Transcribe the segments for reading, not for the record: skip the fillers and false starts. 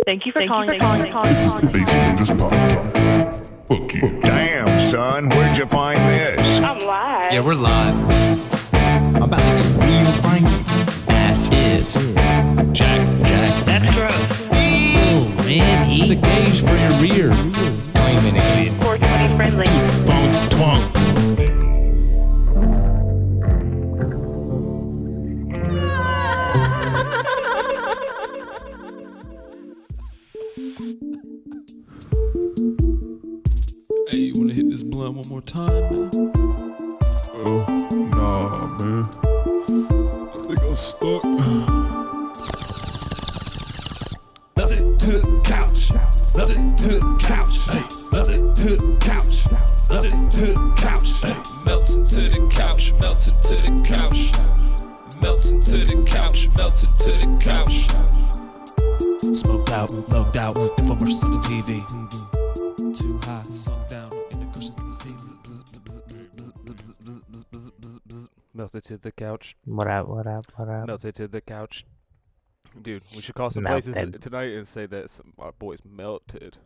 Thank you for calling. This is the Basic Grifters Podcast. Fuck you. Damn, son, where'd you find this? I'm live. Yeah, we're live. I'm about to get real frank. Ass is Jack. That's gross. Oh, man, it's a gauge for your rear. Don't even idiot. 420 friendly. Funk twunk. Hey, you wanna hit this blunt one more time, man? Oh, nah, man. I think I'm stuck. Nothing to the couch. Nothing to the couch. Hey, nothing to the couch. Nothing to the couch. Hey, Melts into the couch, melts into the couch. Melts into the couch, melts into the couch. Smoked out, logged out, infomercials on the TV. Too high, sunk down, in the cushions. Melted to the couch. What up? Melted to the couch. Dude, we should call some Melted. places tonight and say that our boy's melted.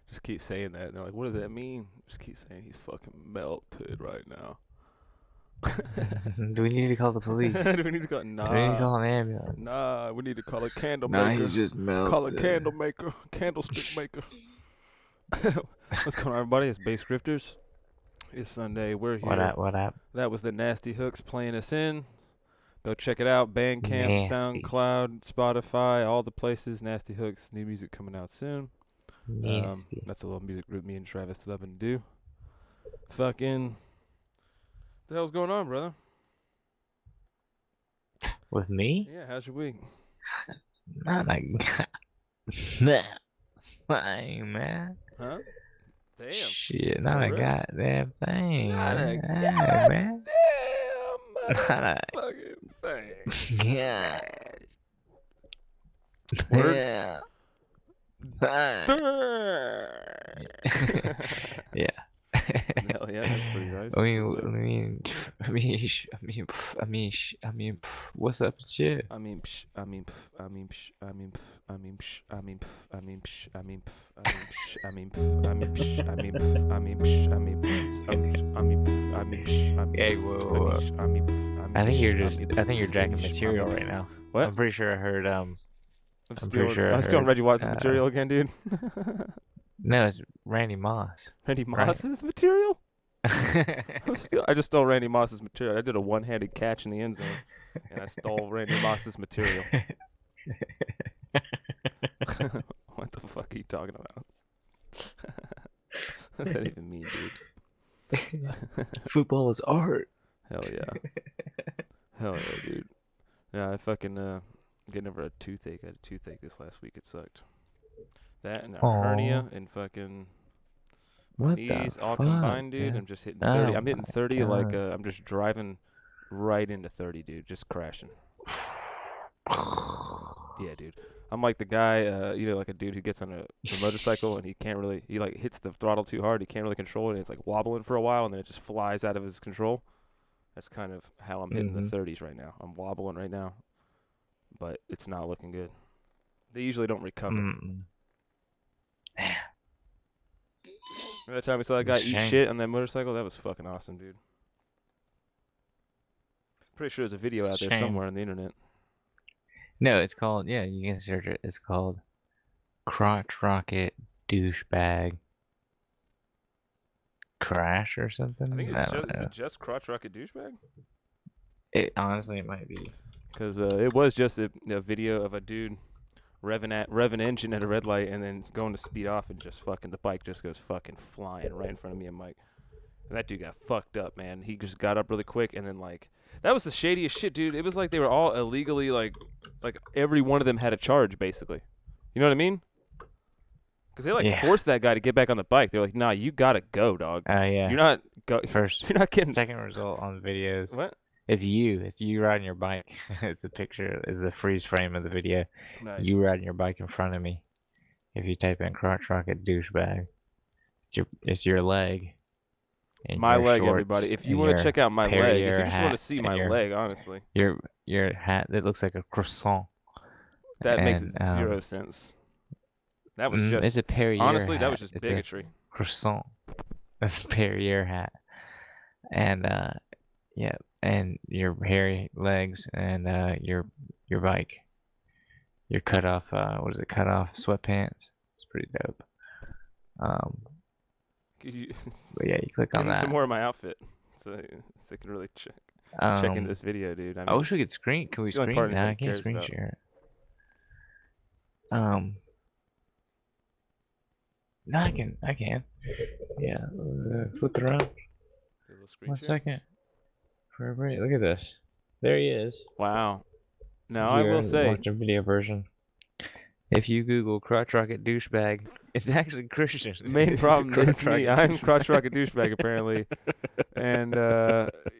Just keep saying that. And they're like, what does that mean? Just keep saying he's fucking melted right now. Do we need to call the police? Do we need to call? Do we need to call Nah. an ambulance? Nah, we need to call a candle Nah, maker. he's just melted. Call a candle maker. Candlestick maker. What's going on, everybody? It's Bass Grifters. It's Sunday. We're here. What up? That was the Nasty Hooks playing us in. Go check it out. Bandcamp, Nasty. SoundCloud, Spotify, all the places. Nasty Hooks. New music coming out soon. Nasty. That's a little music group me and Travis love and do. Fucking. What the hell's going on, brother? With me? Yeah, how's your week? Not like thing, man. Huh? Damn. Shit, not For a real? goddamn thing. Not a man. goddamn Not a fucking thing. yeah. Word? Yeah. Yeah. Hell yeah, that's pretty nice. What's up with you? Hey, whoa. I think you're jacking material right now. What? I'm pretty sure I heard I'm pretty sure I still heard, Reggie Watts' material again, dude. no, it's Randy Moss. Randy Right. Moss's material? I just stole Randy Moss's material. I did a one-handed catch in the end zone, and I stole Randy Moss's material. What the fuck are you talking about? What's that even mean, dude? Football is art. Hell yeah. Hell yeah, dude. Yeah, I fucking getting over a toothache. I had a toothache this last week. It sucked. That and a hernia and fucking What knees the all fuck, combined, dude. man? I'm just hitting 30. Oh I'm hitting my 30 like God. I'm just driving right into 30, dude. Just crashing. Yeah, dude. I'm like the guy, like a dude who gets on a motorcycle and he like hits the throttle too hard. He can't really control it. And it's like wobbling for a while and then it just flies out of his control. That's kind of how I'm hitting the 30s right now. I'm wobbling right now, but it's not looking good. They usually don't recover. Mm-mm. Remember that time we saw that guy It's a eat shame. shit on that motorcycle? That was fucking awesome, dude. Pretty sure there's a video out there Shame. somewhere on the internet. No, it's called, yeah, you can search it. It's called Crotch Rocket Douchebag Crash or something. I think I it's don't just, is know. it just Crotch Rocket Douchebag? Honestly, it might be. Because it was just a video of a dude revving engine at a red light and then going to speed off and just fucking the bike just goes fucking flying right in front of me and Mike. And that dude got fucked up, man. He just got up really quick and then like that was the shadiest shit, dude. It was like they were all illegally like every one of them had a charge basically. You know what I mean? Because they Yeah. forced that guy to get back on the bike. They're like, nah, you gotta go, dog. Yeah. You're not First, You're not getting second result on the videos. what? It's you. It's you riding your bike. It's a picture. It's the freeze frame of the video. Nice. You riding your bike in front of me. If you type in Crotch Rocket Douchebag, it's your leg. and My your leg, shorts everybody. If you and want to your check out my leg, if you Perrier just want to hat see and my your- leg, honestly, your hat that looks like a croissant. that makes and, zero sense. That was just it's a Perrier honestly, hat. that was just It's bigotry. A croissant. That's a Perrier hat. And yeah, and your hairy legs and your bike. Your cut off what is it? Cut off sweatpants. It's pretty dope. Could you But yeah, you click give on me that. some more of my outfit so they can really check into this video, dude. I I mean, wish we could screen. Can we it's the only screen? part No, I anybody can't cares screen about. share it. No, I can. Yeah, flip it around. do a little screen 1 share. second. For everybody, look at this. There he is. Wow. Now I will You're say, watching a video version. If you Google crotch rocket douchebag, it's actually Christian. main It's the problem is crotch me. rocket I'm douchebag. crotch rocket douchebag apparently, and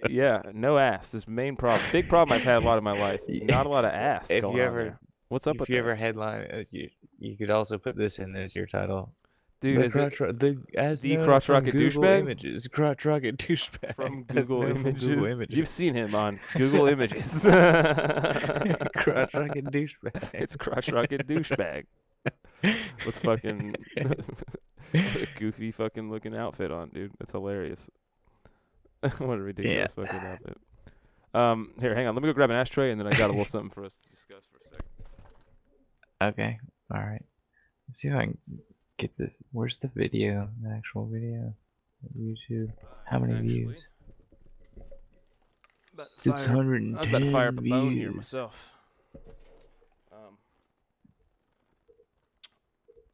yeah, no ass. This main problem, big problem I've had a lot of my life. Not a lot of ass If going you on ever- there. What's up If with you that? ever headline, you could also put this in as your title. Dude, is it the crotch rocket douchebag? Images, crotch rocket douchebag from As Google known from Google Images? You've seen him on Google Images. crotch rocket douchebag. It's crotch rocket douchebag with fucking goofy fucking looking outfit on, dude. That's hilarious. What a ridiculous fucking outfit. Here, hang on. Let me go grab an ashtray, and then I got a little something for us to discuss for a second. Okay, all right. Let's see if I can get this. Where's the video? The actual video? YouTube. How It's many actually views? about to fire- 610 I was about to fire up a bone here views. myself.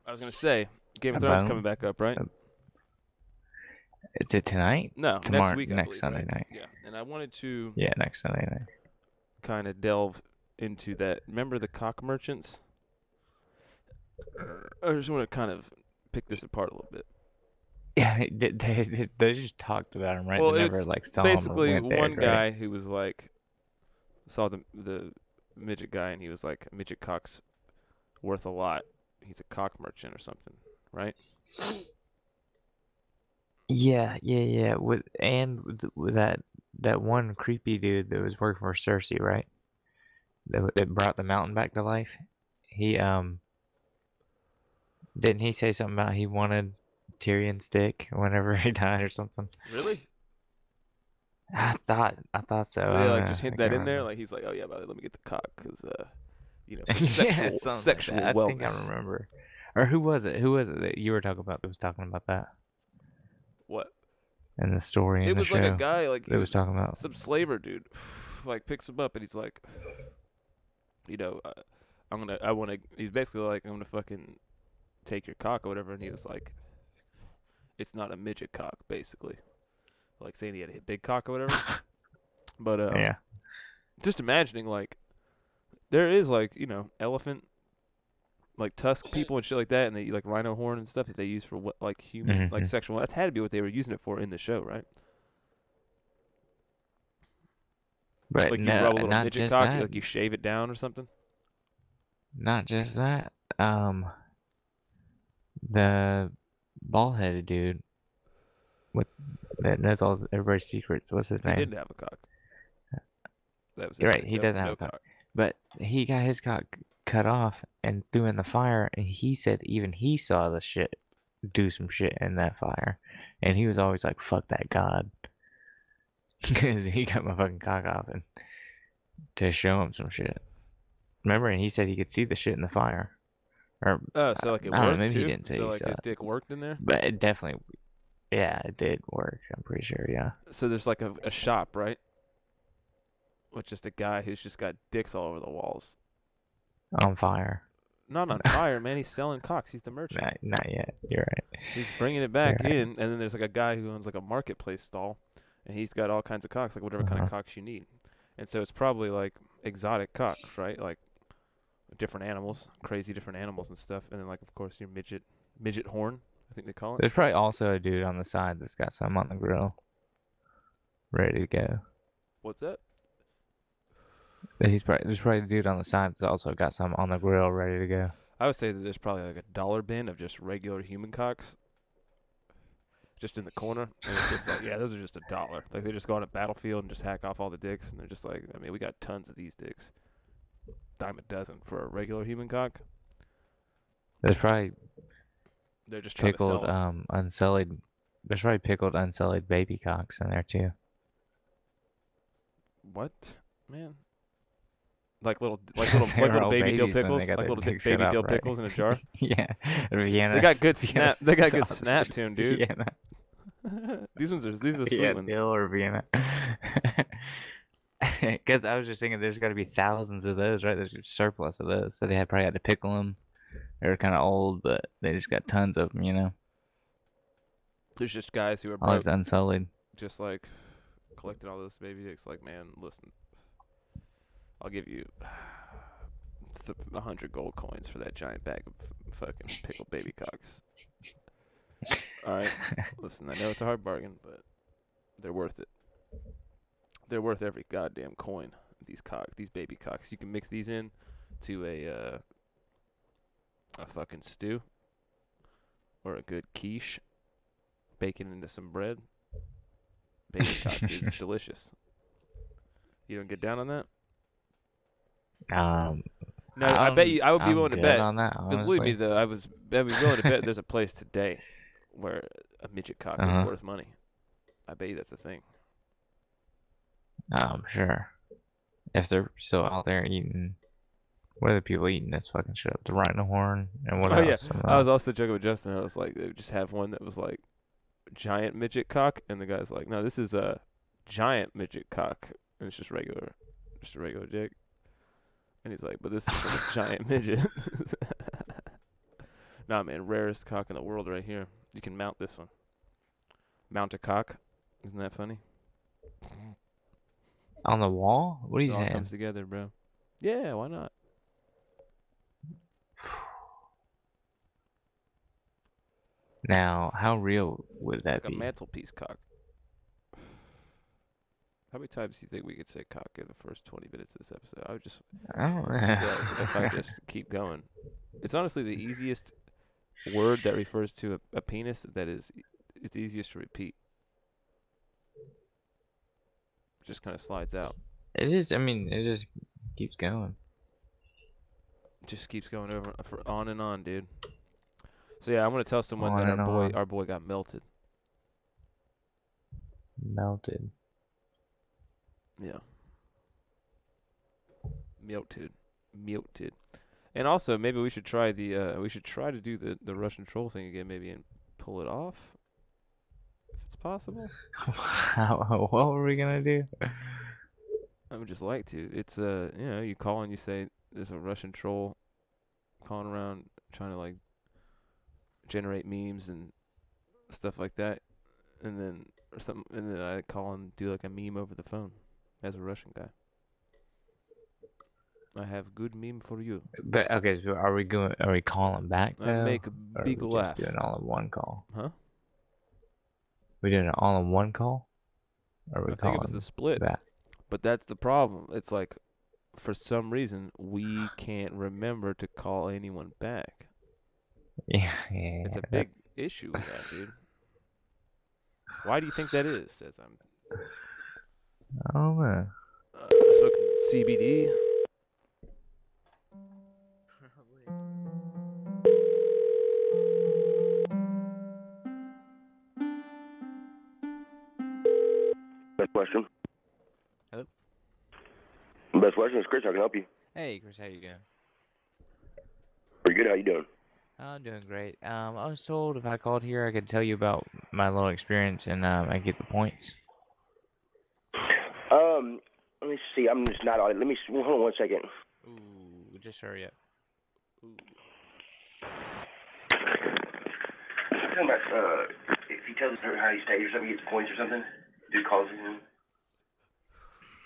I was gonna say, Game of A Thrones bone? coming back up, right? Is it tonight? No, Tomorrow- next week. I next believe, Sunday right? night. Yeah, and I wanted to Yeah, next Sunday night. kind of delve into that. Remember the cock merchants? I just want to kind of pick this apart a little bit. Yeah, they just talked about him, right? Well, they never it's like saw him or Basically, went there, one right? guy who was like, saw the midget guy, and he was like, midget cock's worth a lot. He's a cock merchant or something, right? Yeah. With that one creepy dude that was working for Cersei, right? That brought the mountain back to life. He didn't he say something about he wanted Tyrion's dick whenever he died or something? Really? I thought so. Did I they don't like know, just I hint can't that in there? remember. Like he's like, oh yeah, but let me get the cock, cause you know, Yeah, for something like sexual that. wellness. I think I remember. Or who was it? Who was it that you were talking about that was talking about that What? in the story in It the was show? like a guy like that was talking about. some slaver dude, like picks him up and he's like, you know, he's basically like, I'm gonna fucking take your cock or whatever, and he was like, it's not a midget cock, basically, like saying he had a big cock or whatever. But Yeah. just imagining like, there is like, you know, elephant, like tusk people and shit like that, and they like rhino horn and stuff that they use for what like human like Mhm. sexual. That's had to be what they were using it for in the show, right? But Like you no, rub a little not midget just cock, that. like you shave it down or something. Not just that. The bald-headed dude that knows all everybody's secrets. What's his He name? didn't have a cock. That was You're it. right, he That was doesn't have no a cock. But he got his cock cut off and threw in the fire, and he said even he saw the shit do some shit in that fire, and he was always like, "Fuck that god," because he cut my fucking cock off and to show him some shit. Remember, and he said he could see the shit in the fire. Or Oh, so like it I don't know, worked maybe too. he didn't say So he like saw his it. dick worked in there. But it definitely, yeah, it did work. I'm pretty sure, yeah. So there's like a shop, right? With just a guy who's just got dicks all over the walls. On fire. Not on fire, man. He's selling cocks. He's the merchant. Not yet. You're right. He's bringing it back Right. in, and then there's like a guy who owns like a marketplace stall, and he's got all kinds of cocks, like whatever kind of cocks you need. And so it's probably like exotic cocks, right? Like different animals, crazy different animals and stuff. And then like of course your midget horn, I think they call it. There's probably also a dude on the side that's got some on the grill, ready to go. What's that? There's probably a dude on the side that's also got some on the grill, ready to go. I would say that there's probably like a dollar bin of just regular human cocks, just in the corner, and it's just like, yeah, those are just $1. Like they just go on a battlefield and just hack off all the dicks, and they're just like, I mean, we got tons of these dicks, dime a dozen for a regular human cock. There's probably They're just trying to pickled sell 'em. unsullied. There's probably pickled unsullied baby cocks in there too. What, man? Like little They were all baby dill babies when pickles, they got like their little dicks baby cut dill off, right? pickles in a jar. Yeah, Vienna. They got good snap. They got good sausage. snap to 'em, dude. Vienna. These are the sweet Yeah, ones. dill or Vienna. Because I was just thinking, there's got to be thousands of those, right? There's a surplus of those, so they probably had to pickle them. They were kind of old, but they just got tons of them, you know. There's just guys who are All broke, it's unsullied. just like collecting all those baby dicks. Like, man, listen, I'll give you 100 gold coins for that giant bag of fucking pickled baby cocks. All right, listen, I know it's a hard bargain, but they're worth it. They're worth every goddamn coin. These baby cocks. You can mix these in to a fucking stew or a good quiche. Bacon into some bread. Baby cock, dude, it's delicious. You don't get down on that? No, I bet you. I would be I'm willing to good bet. on that, Because believe me, honestly. though, I'd be willing to bet there's a place today where a midget cock is worth money. I bet you that's a thing. I'm sure. If they're still out there eating, what are the people eating this fucking shit up? The rhino horn and what Oh yeah, else? I was also joking with Justin. I was like, they would just have one that was like giant midget cock, and the guy's like, no, this is a giant midget cock, and it's just a regular dick. And he's like, but this is from a giant midget. Nah, man, rarest cock in the world right here. You can mount this one. Mount a cock. Isn't that funny? On the wall? What are you It all saying? comes together, bro. Yeah, why not? Now, how real would that Like a be? mantelpiece cock. How many times do you think we could say cock in the first 20 minutes of this episode? I would just I don't feel like if I just keep going. It's honestly the easiest word that refers to a penis that is, it's easiest to repeat. It just kind of slides out. It is. I mean, it just keeps going. Just keeps going over for on and on, dude. So yeah, I'm gonna tell someone On that and on. our boy got melted. Melted. Yeah. Melted. And also, maybe we should try to do the Russian troll thing again, maybe, and pull it off, if it's possible. What were we gonna do? I would just like to. It's you call and you say there's a Russian troll calling around trying to like generate memes and stuff like that, and then I call and do like a meme over the phone as a Russian guy. I have good meme for you. But okay, so are we calling back I though? make a Or are big we laugh. just doing all in one call? Huh? We doing it all in one call? Or are we I think it was calling the split. back? But that's the problem. It's like, for some reason, we can't remember to call anyone back. Yeah. It's a big issue with that, dude. Why do you think that is? Says I'm Oh man. smoking CBD. Best question. Hello? Best question is Chris. How can I help you? Hey, Chris, how you doing? Pretty good. How you doing? I'm doing great. I was told if I called here, I could tell you about my little experience and I get the points. Let me see. I'm just not on it. Let me hold on 1 second. Ooh, just hurry up. Talking about if he tells us how he stays or something, he gets points or something. Dude calls him.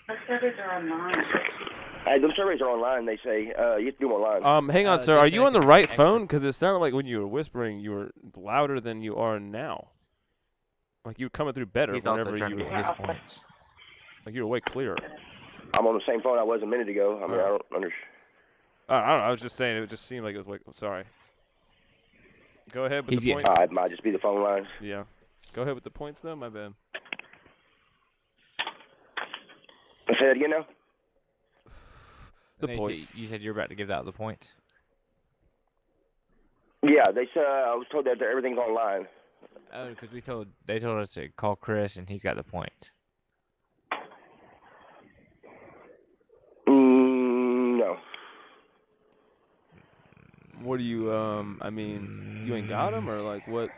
The surveys are online. Them surveys are online. They say you have to do them online. Hang on, sir. Are you on the right phone? Because it sounded like when you were whispering, you were louder than you are now. Like you were coming through better He's also whenever trying you to were. get his points. Like you were way clearer. I'm on the same phone I was a minute ago. I mean, I don't understand. I don't know. I was just saying. It just seemed like it was like. Sorry. Go ahead with the He's points. It might just be the phone lines. Yeah. Go ahead with the points, though. My bad. Say that again now. The No, points. You said you're about to give out the points. Yeah, they said I was told that everything's online. Oh, because they told us to call Chris and he's got the points. No. What do you, I mean, you ain't got them or like what?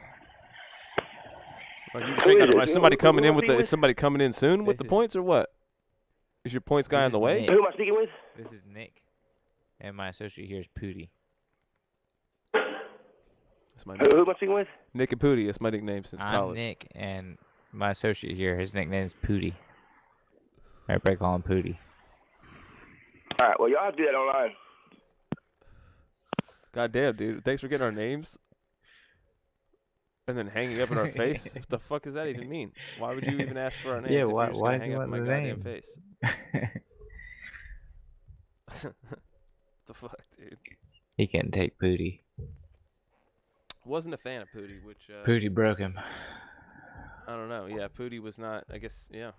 Like you just ain't got 'em, like somebody coming in with the, is somebody coming in soon with the points or what? Is your points guy on the way? Who am I speaking with? This is Nick. And my associate here is Pooty. That's my Who am I speaking with? Nick and Pooty. That's my nickname since I'm college. Nick, and my associate here, his nickname is Pooty. Everybody call him Pooty. All right, well, y'all have to do that online. God damn, dude. Thanks for getting our names. And then hanging up in our face? What the fuck does that even mean? Why would you even ask for our names if why- you're just why gonna do hang you up in my want the goddamn name? face? What the fuck, dude? He can take Pooty. Wasn't a fan of Pooty, which Pooty broke him. I don't know. Yeah, Pooty was not. I guess yeah.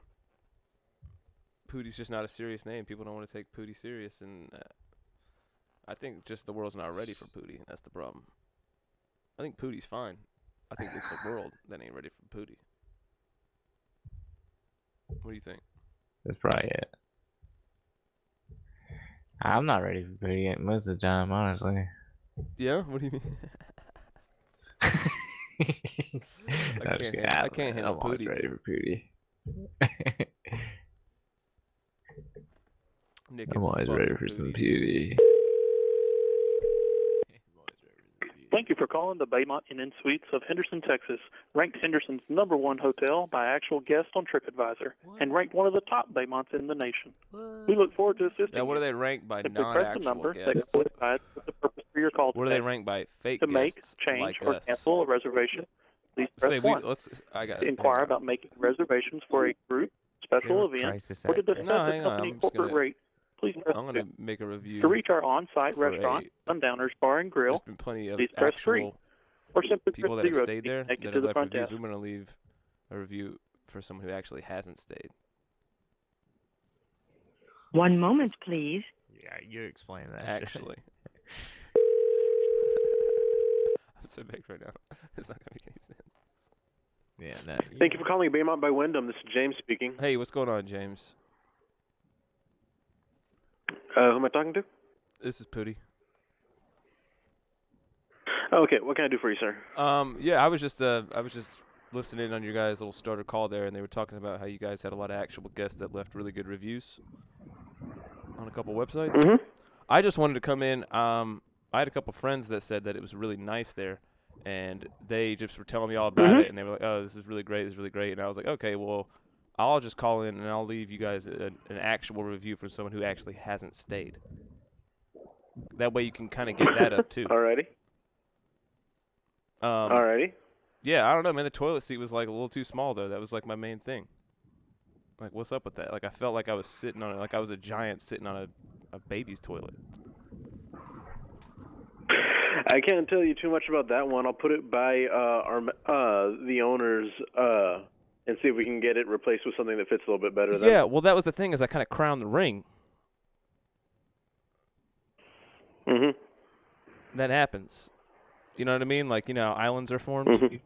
Pooty's just not a serious name. People don't want to take Pooty serious, and I think just the world's not ready for Pooty. That's the problem. I think Pooty's fine. I think it's the world that ain't ready for Pooty. What do you think? That's probably it. I'm not ready for Pooty yet most of the time, honestly. Yeah. What do you mean? I can't handle I'm always Pooty. ready for Pooty. Nick I'm and always fucking ready for some Pooty. Pooty. Thank you for calling the Baymont Inn and Suites of Henderson, Texas, ranked Henderson's #1 hotel by actual guests on TripAdvisor, and ranked one of the top Baymonts in the nation. We look forward to assisting Now, what are you. they ranked by Simply press the non-actual number that guests? coincides with the purpose for your call What are they today. ranked by fake To make, guests change, like or us? cancel a reservation, please Say press we, 1. I got To it. inquire Hang on. about making reservations for a group, special event, Crisis or to at discuss No, the hang on, company I'm just corporate gonna- rate, please press I'm 2. gonna make a review. To reach our on-site for restaurant, a- Sundowners Bar and Grill, There's been plenty of please press 3. actual or simply people press that have 0 stayed to be there connected that to have the left front reviews. desk. We're gonna leave a review for someone who actually hasn't stayed. 1 moment, please. Yeah, you explain that. Actually, I'm so baked right now. It's not gonna make any sense. Yeah, that's. Thank you for calling Baymont by Wyndham. This is James speaking. Hey, what's going on, James? Who am I talking to? This is Pooty. Oh, okay, what can I do for you, sir? Yeah, I was just listening on your guys' little starter call there, and they were talking about how you guys had a lot of actual guests that left really good reviews on a couple websites. Mm-hmm. I just wanted to come in. I had a couple friends that said that it was really nice there, and they just were telling me all about it, and they were like, "Oh, this is really great. This is really great." And I was like, "Okay, well, I'll just call in and I'll leave you guys an actual review from someone who actually hasn't stayed. That way you can kind of get that up too." Alrighty. Alrighty. Yeah, I don't know, man. The toilet seat was like a little too small, though. That was like my main thing. Like, what's up with that? Like, I felt like I was sitting on it, like I was a giant sitting on a baby's toilet. I can't tell you too much about that one. I'll put it by the owners and see if we can get it replaced with something that fits a little bit better. Yeah, well, that was the thing, is I kind of crowned the ring. Mm-hmm. That happens. You know what I mean? Like, you know how islands are formed? Mhm.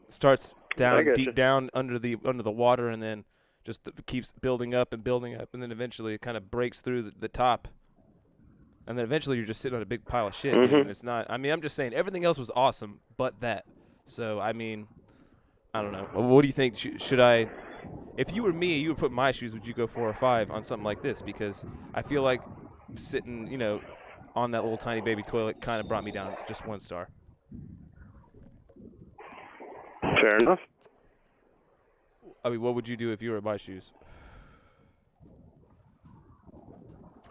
Starts I down, gotcha. deep down under the water, and then just keeps building up, and then eventually it kind of breaks through the top. And then eventually you're just sitting on a big pile of shit, dude, Mhm. and it's not. I mean, I'm just saying everything else was awesome, but that. So I mean, I don't know. What do you think? Should I? If you were me, you would put my shoes. Would you go 4 or 5 on something like this? Because I feel like sitting, you know, on that little tiny baby toilet kind of brought me down just 1 star. Fair enough. I mean, what would you do if you were in my shoes?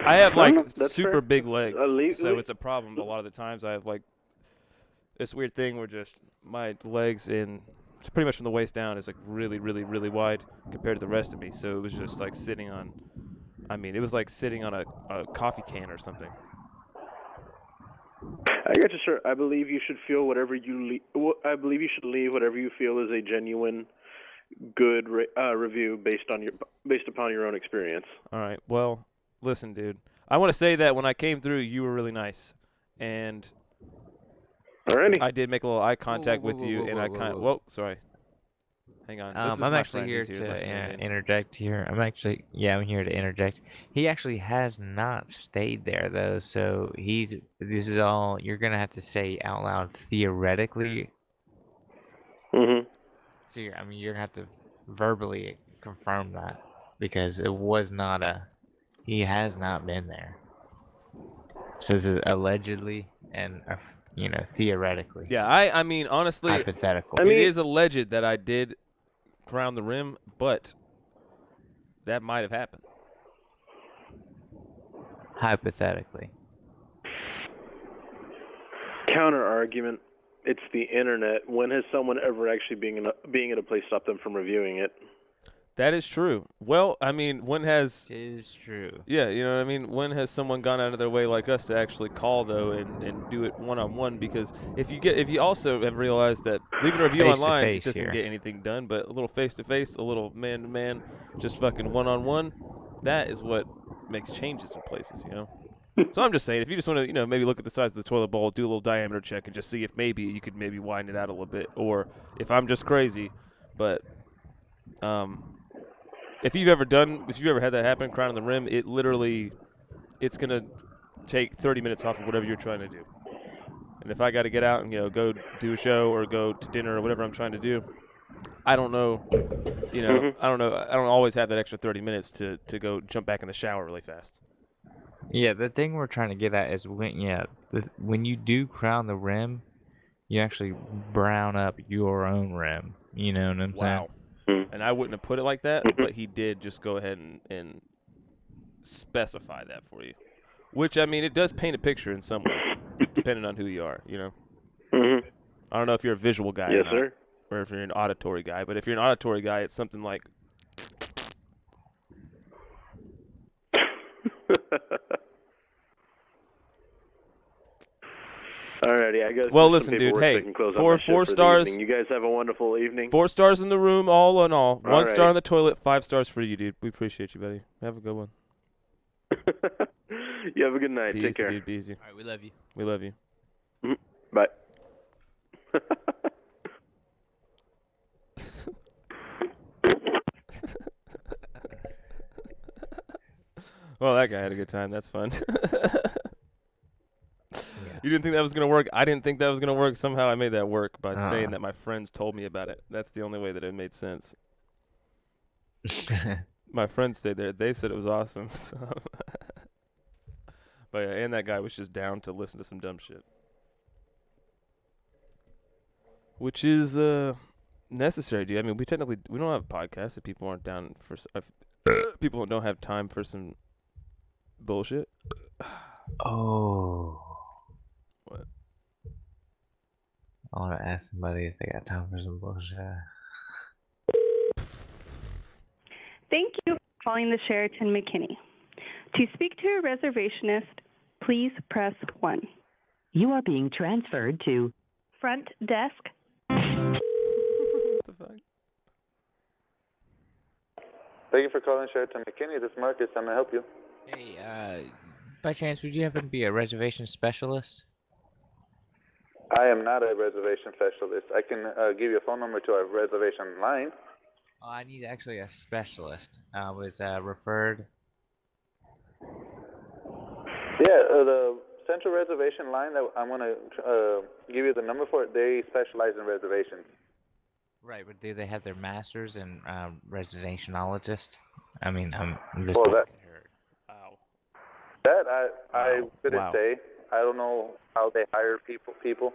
I have like That's super fair. big legs, leave- so it's a problem. A lot of the times I have like this weird thing where just my legs it's pretty much from the waist down is like really, really, really wide compared to the rest of me. So it was just like sitting on, I mean, it was like sitting on a coffee can or something. I got you, sir. I believe you should feel whatever you I believe you should leave whatever you feel is a genuine, good review based upon your own experience. All right. Well, listen, dude. I want to say that when I came through, you were really nice, and Alrighty. I did make a little eye contact whoa, with whoa, you, whoa, and whoa, I whoa, kind of... whoa. Whoa, sorry. Hang on. This is I'm my actually friend. here He's here listening to in. interject here. I'm here to interject. He actually has not stayed there though, so this is all you're gonna have to say out loud theoretically. Mm-hmm. So you're gonna have to verbally confirm that because it was not he has not been there. So this is allegedly and theoretically. Yeah, I mean, honestly, hypothetical. it is alleged that I did crown the rim, but that might have happened. Hypothetically. Counter argument. It's the internet. When has someone ever actually being at a place stopped them from reviewing it? That is true. Well, I mean, when has... It is true. Yeah, you know what I mean? When has someone gone out of their way like us to actually call, though, and do it one-on-one? Because if you also have realized that leaving a review online, it doesn't get anything done, but a little face-to-face, a little man-to-man, just fucking one-on-one, that is what makes changes in places, you know? So I'm just saying, if you just want to, maybe look at the size of the toilet bowl, do a little diameter check, and just see if maybe you could maybe widen it out a little bit, or if I'm just crazy, but... If you've ever had that happen, crowning the rim, it's gonna take 30 minutes off of whatever you're trying to do. And if I got to get out and go do a show or go to dinner or whatever I'm trying to do, I don't know, I don't know. I don't always have that extra 30 minutes to go jump back in the shower really fast. Yeah, the thing we're trying to get at is when you do crown the rim, you actually brown up your own rim. You know what I'm saying? And I wouldn't have put it like that, but he did just go ahead and specify that for you. Which, I mean, it does paint a picture in some way, depending on who you are, Mm-hmm. I don't know if you're a visual guy yes, sir. or if you're an auditory guy, but if you're an auditory guy, it's something like... Alrighty, I guess. Well, listen, dude. Hey, four stars. You guys have a wonderful evening. 4 stars in the room, all in all. 1 star Alrighty. on the toilet, 5 stars for you, dude. We appreciate you, buddy. Have a good one. You have a good night. Be Take easy, care. dude. Be easy. All right, we love you. We love you. Bye. Well, that guy had a good time. That's fun. You didn't think that was going to work? I didn't think that was going to work. Somehow I made that work by saying that my friends told me about it. That's the only way that it made sense. My friends stayed there. They said it was awesome. So. But yeah, and that guy was just down to listen to some dumb shit. Which is necessary, dude. I mean, we don't have a podcast if people aren't down for... people don't have time for some bullshit. Oh. What? I want to ask somebody if they got time for some bullshit. Thank you for calling the Sheraton McKinney. To speak to a reservationist, please press 1. You are being transferred to Front desk. What the fuck? Thank you for calling Sheraton McKinney. This is Marcus. How may I help you? Hey, by chance, would you happen to be a reservation specialist? I am not a reservation specialist. I can give you a phone number to our reservation line. Oh, I need actually a specialist. I was referred. Yeah, the central reservation line that I'm going to give you the number for, they specialize in reservations. Right, but do they have their masters in reservationologist? I mean, I'm just... Well, Wow. That I couldn't Wow. say. I don't know how they hire people.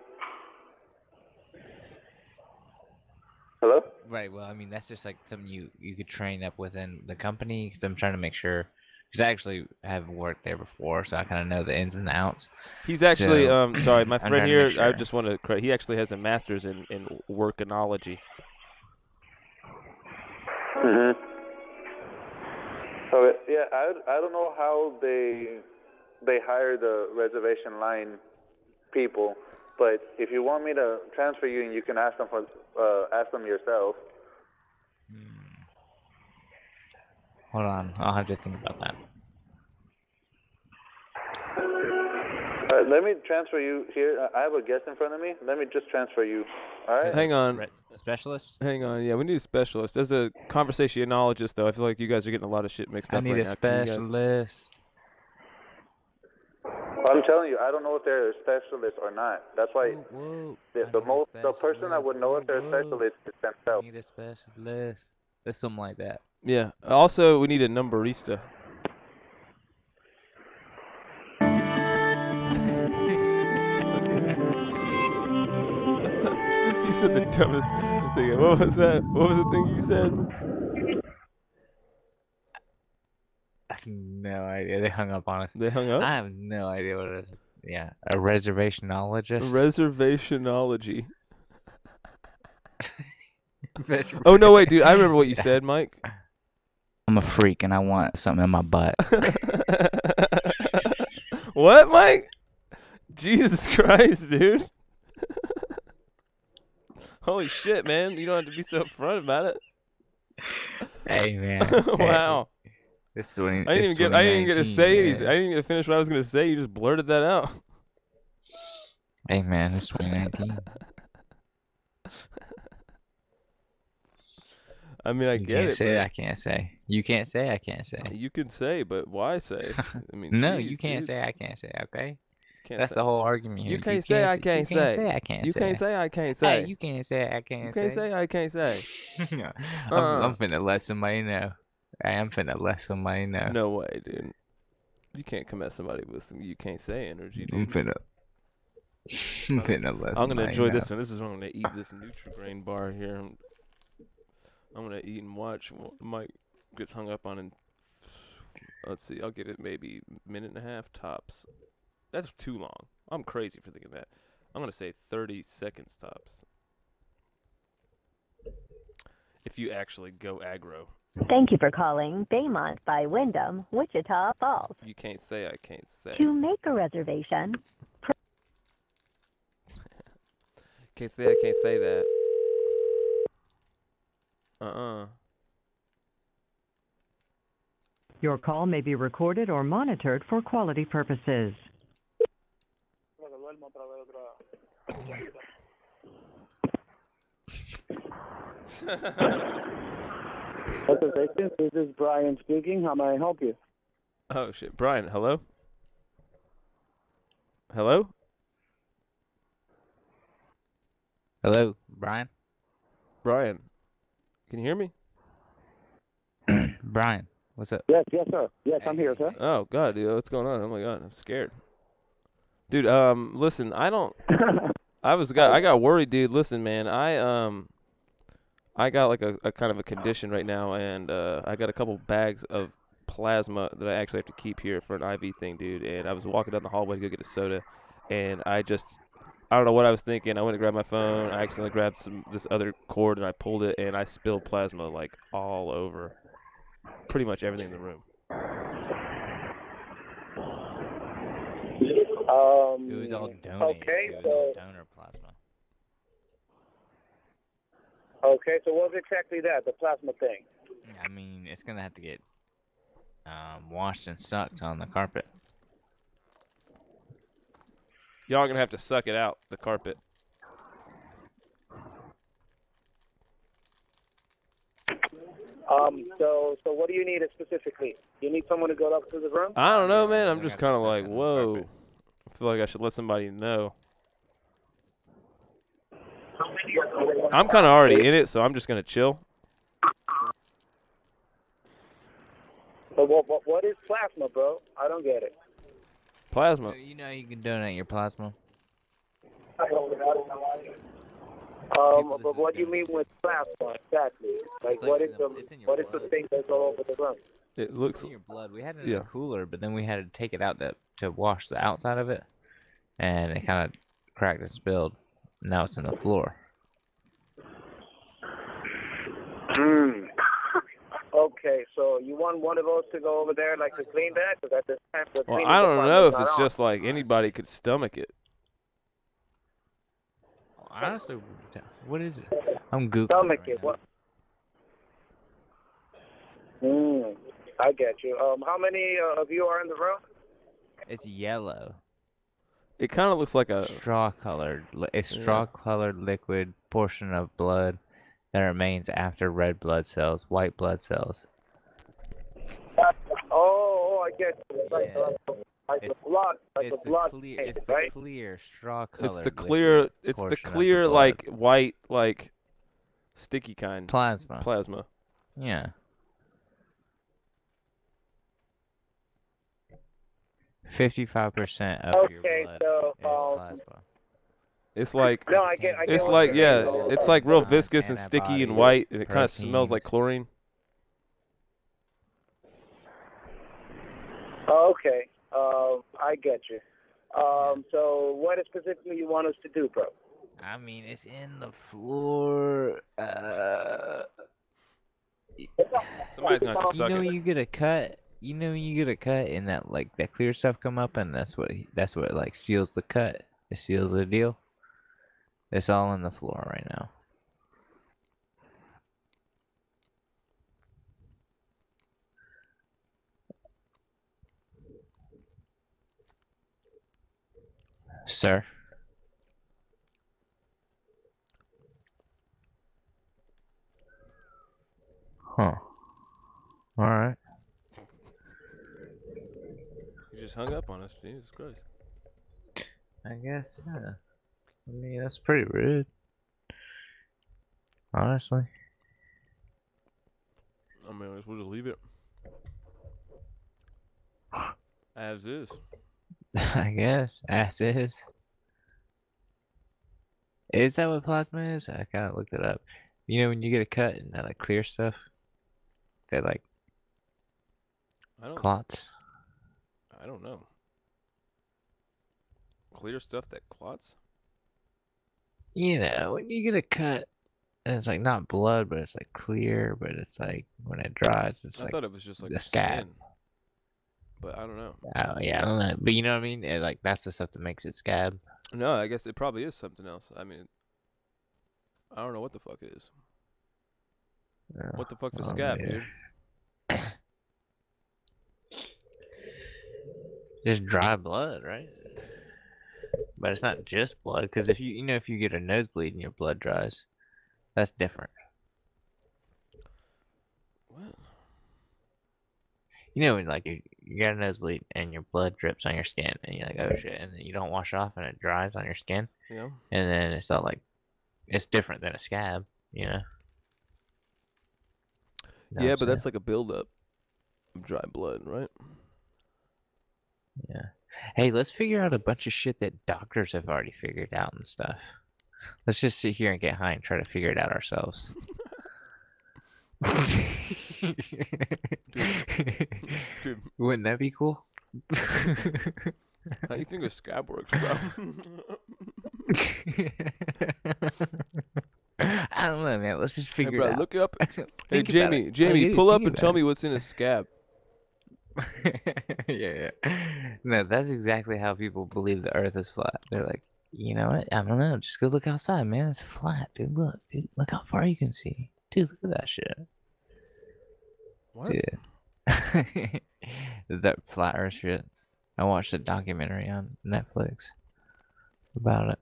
Hello? Right, well, I mean, that's just like something you could train up within the company, because I'm trying to make sure, because I actually have worked there before, so I kind of know the ins and outs. He's actually, So, sorry, my I'm friend trying to here, make I sure. just want to correct, he actually has a master's in workinology. Mm-hmm. Okay, yeah, I don't know how they hire the reservation line people, but if you want me to transfer you, and you can ask them yourself. Hold on, I'll have to think about that. Let me transfer you here. I have a guest in front of me. Let me just transfer you. All right? Hang on. Specialist? Hang on. Yeah, we need a specialist. As a conversationologist, though, I feel like you guys are getting a lot of shit mixed up I need right a now. Can you guys- specialist. I'm telling you, I don't know if they're a specialist or not. That's why the person that would know if they're a specialist is themselves. I need a specialist. There's something like that. Yeah. Also, we need a numberista. You said the dumbest thing. What was that? What was the thing you said? I have no idea. They hung up on us. They hung up? I have no idea what it is. Yeah, a reservationologist. Reservationology. Oh, no, wait, dude. I remember what you said, Mike. I'm a freak and I want something in my butt. What, Mike? Jesus Christ, dude. Holy shit, man. You don't have to be so upfront about it. Hey, man. Wow. This is when, I didn't even get to say anything. I didn't even get to finish what I was going to say. You just blurted that out. Hey, man. It's 2019. I mean, I get it. You can't say, I can't say. You can't say, I can't say. You can say, but why say? I mean, no, geez, you can't dude. say, I can't say, okay? Can't That's say. the whole argument here. You can't say, I can't say. You can't say, I can't You say. can't say, I can't say. Hey, you can't say, I can't say. You can't say, I can't say. I'm finna let somebody know. I am finna let somebody know. No way, dude. You can't come at somebody with some you can't say energy, dude. I'm finna let I'm gonna enjoy know. this one. This is when I'm gonna eat this Nutri-Grain bar here. I'm gonna eat and watch what Mike gets hung up on. And let's see, I'll give it maybe a minute and a half tops. That's too long. I'm crazy for thinking that. I'm gonna say 30 seconds tops. If you actually go aggro. Thank you for calling Baymont by Wyndham, Wichita Falls. You can't say I can't say. To make a reservation, Can't say I can't say that. Your call may be recorded or monitored for quality purposes. This is Brian speaking. How may I help you? Oh shit, Brian, hello? Hello? Hello, Brian? Brian, can you hear me? Brian, what's up? Yes, sir. Yes, I'm here, sir. Oh god, dude, what's going on? Oh my god, I'm scared. Dude, listen, I got worried, dude. Listen, man, I got like a kind of a condition right now, and I got a couple bags of plasma that I actually have to keep here for an IV thing, dude. And I was walking down the hallway to go get a soda, and I don't know what I was thinking. I went to grab my phone. I accidentally grabbed this other cord, and I pulled it, and I spilled plasma like all over pretty much everything in the room. It was all donated. Okay, it was all donor plasma. Okay, so what's exactly that, the plasma thing? I mean, it's gonna have to get washed and sucked on the carpet. Y'all are gonna have to suck it out, the carpet. So what do you need specifically? You need someone to go up to the room? I don't know, man. I'm just kind of like, whoa. I feel like I should let somebody know. I'm kind of already in it, so I'm just gonna chill. But what is plasma, bro? I don't get it. Plasma. You know you can donate your plasma. But what do you mean with plasma exactly? Like, what is the thing that's all over the room? It looks in your blood. We had it in a cooler, but then we had to take it out to wash the outside of it, and it kind of cracked and spilled. Now it's in the floor. Okay, so you want one of those to go over there, like to clean that? Because at this time, the Well, cleaning I don't know if department's it's not just like anybody could stomach it. Honestly, what is it? I'm Googling. Stomach right it. now. What? I get you. How many of you are in the room? It's yellow. It kind of looks like a straw-colored liquid portion of blood that remains after red blood cells, white blood cells. Oh, I get it. It's like a blood, It's right? the clear straw-colored. It's the clear. It's the clear, like white, like sticky kind. Plasma. Yeah. 55% of your blood is plasma. It's like No, I get it's what like you're saying. it's like real viscous and sticky and white, and it kind of smells like chlorine. Okay, I get you. So what specifically you want us to do, bro? I mean, it's in the floor. Somebody's gonna have to suck it. When you get a cut. You know when you get a cut and that like that clear stuff come up, and that's what like seals the cut. It seals the deal. It's all on the floor right now. Sir. Huh. All right. You just hung up on us, Jesus Christ. I guess, yeah. I mean, that's pretty rude. Honestly. I mean, we'll just leave it as is. I guess, as is. Is that what plasma is? I kind of looked it up. You know when you get a cut and that like clear stuff, that like clots. I don't know. Clear stuff that clots? You know, when you get a cut and it's like not blood, but it's like clear, but it's like when it dries, it's I like thought it was just like the scab. skin. But I don't know. Oh yeah, I don't know. But you know what I mean? Like that's the stuff that makes it scab. No, I guess it probably is something else. I mean, I don't know what the fuck it is. What the fuck's a scab, dude? Just dry blood, right? But it's not just blood, because if you if you get a nosebleed and your blood dries, that's different. What? You know when like you got a nosebleed and your blood drips on your skin and you're like, oh shit, and then you don't wash off and it dries on your skin. Yeah. And then it's all like, it's different than a scab, you know? Yeah, but that's like a buildup of dry blood, right? Yeah. Hey, let's figure out a bunch of shit that doctors have already figured out and stuff. Let's just sit here and get high and try to figure it out ourselves. Dude. Wouldn't that be cool? How do you think a scab works, bro? I don't know, man. Let's just figure bro, it out. Look up. Hey, Jamie, pull up and tell me what's in a scab. Yeah. No, that's exactly how people believe the Earth is flat. They're like, you know what? I don't know. Just go look outside, man. It's flat, dude. Look how far you can see. Dude, look at that shit. What? Dude. That flat Earth shit. I watched a documentary on Netflix about it.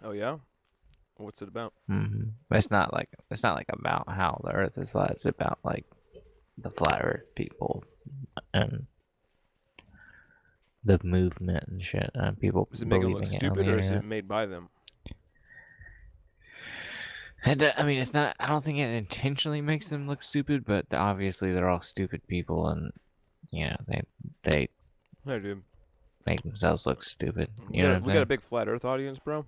Oh yeah? What's it about? It's not like about how the Earth is flat. It's about like the flat Earth people and the movement and shit. And people Does it make them look believing stupid, on or the is it internet. made by them? And I mean, it's not. I don't think it intentionally makes them look stupid, but obviously they're all stupid people, and they Hey, dude. make themselves look stupid. We got a big flat Earth audience, bro.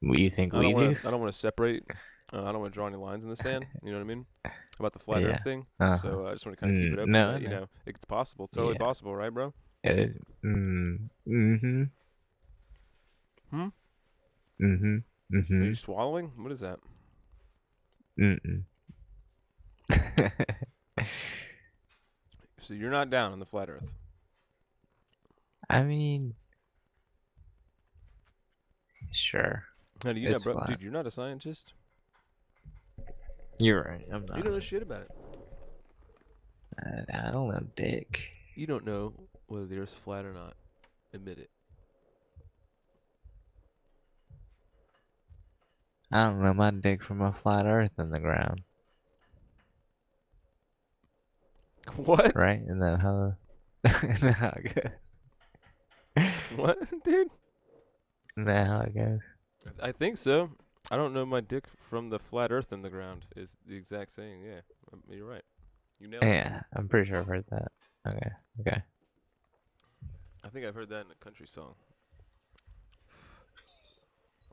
What you think we do? I don't want to separate. I don't want to draw any lines in the sand. You know what I mean? About the flat Yeah. Earth thing. Uh-huh. So I just want to kind of keep it open. No, You no. know, it's possible. Totally Yeah. possible, right, bro? Mm-hmm. Hmm? Mm-hmm. Are Mm-hmm. you swallowing? What is that? Mm-mm. So you're not down on the flat Earth. I mean, sure. How do you know, It's bro? flat. Dude, you're not a scientist. You're right. I'm You don't know shit about it. not. I don't know, dick. You don't know Whether the Earth's flat or not. Admit it. I don't know my dick from a flat Earth in the ground. What? Right? Isn't that how? Isn't that how it goes? What, dude? Isn't that how it goes? I think so. I don't know my dick from the flat Earth in the ground is the exact saying. Yeah, you're right. You nailed it. Yeah, I'm pretty sure I've heard that. Okay. I think I've heard that in a country song.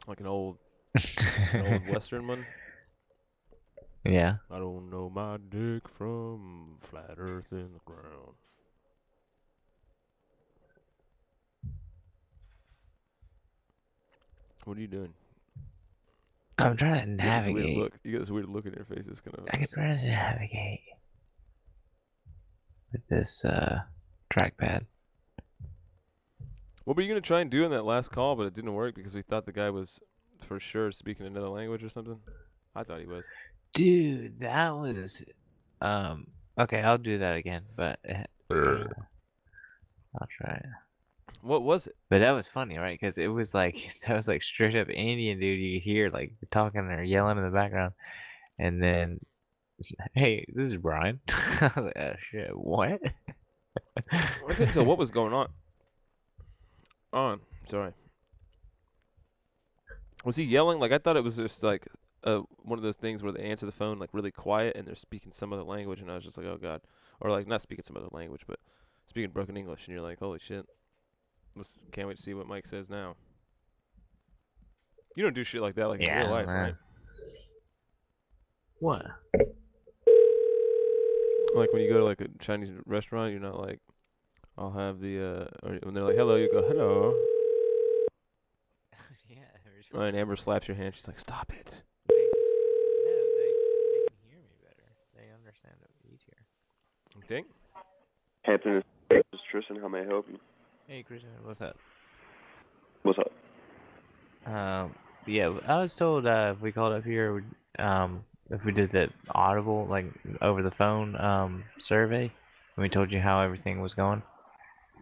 Like an old Western one. Yeah. I don't know my dick from flat Earth in the ground. What are you doing? I'm trying to navigate. You got this weird look in your face. It's gonna. I'm trying to navigate with this trackpad. What were you gonna try and do in that last call, but it didn't work because we thought the guy was for sure speaking another language or something? I thought he was. Dude, that was okay, I'll do that again, but I'll try it. What was it? But that was funny, right? Because it was like that was like straight up Indian dude. You could hear like talking or yelling in the background, and then, hey, this is Brian. I was like, oh shit, what? I couldn't tell what was going on. Sorry. Was he yelling? Like I thought it was just like one of those things where they answer the phone like really quiet and they're speaking some other language, and I was just like, oh god, or like not speaking some other language, but speaking broken English, and you're like, holy shit. Can't wait to see what Mike says now. You don't do shit like that like in real life, right? What? Like when you go to like a Chinese restaurant, you're not like, I'll have the or when they're like hello, you go hello. Yeah. And Amber slaps your hand. She's like, stop it. They can hear me better. They understand it easier. You think? Hampton, this is Tristan. How may I help you? Hey, Christian, what's up? What's up? Yeah, I was told if we called up here, if we did that audible, like over the phone survey, and we told you how everything was going,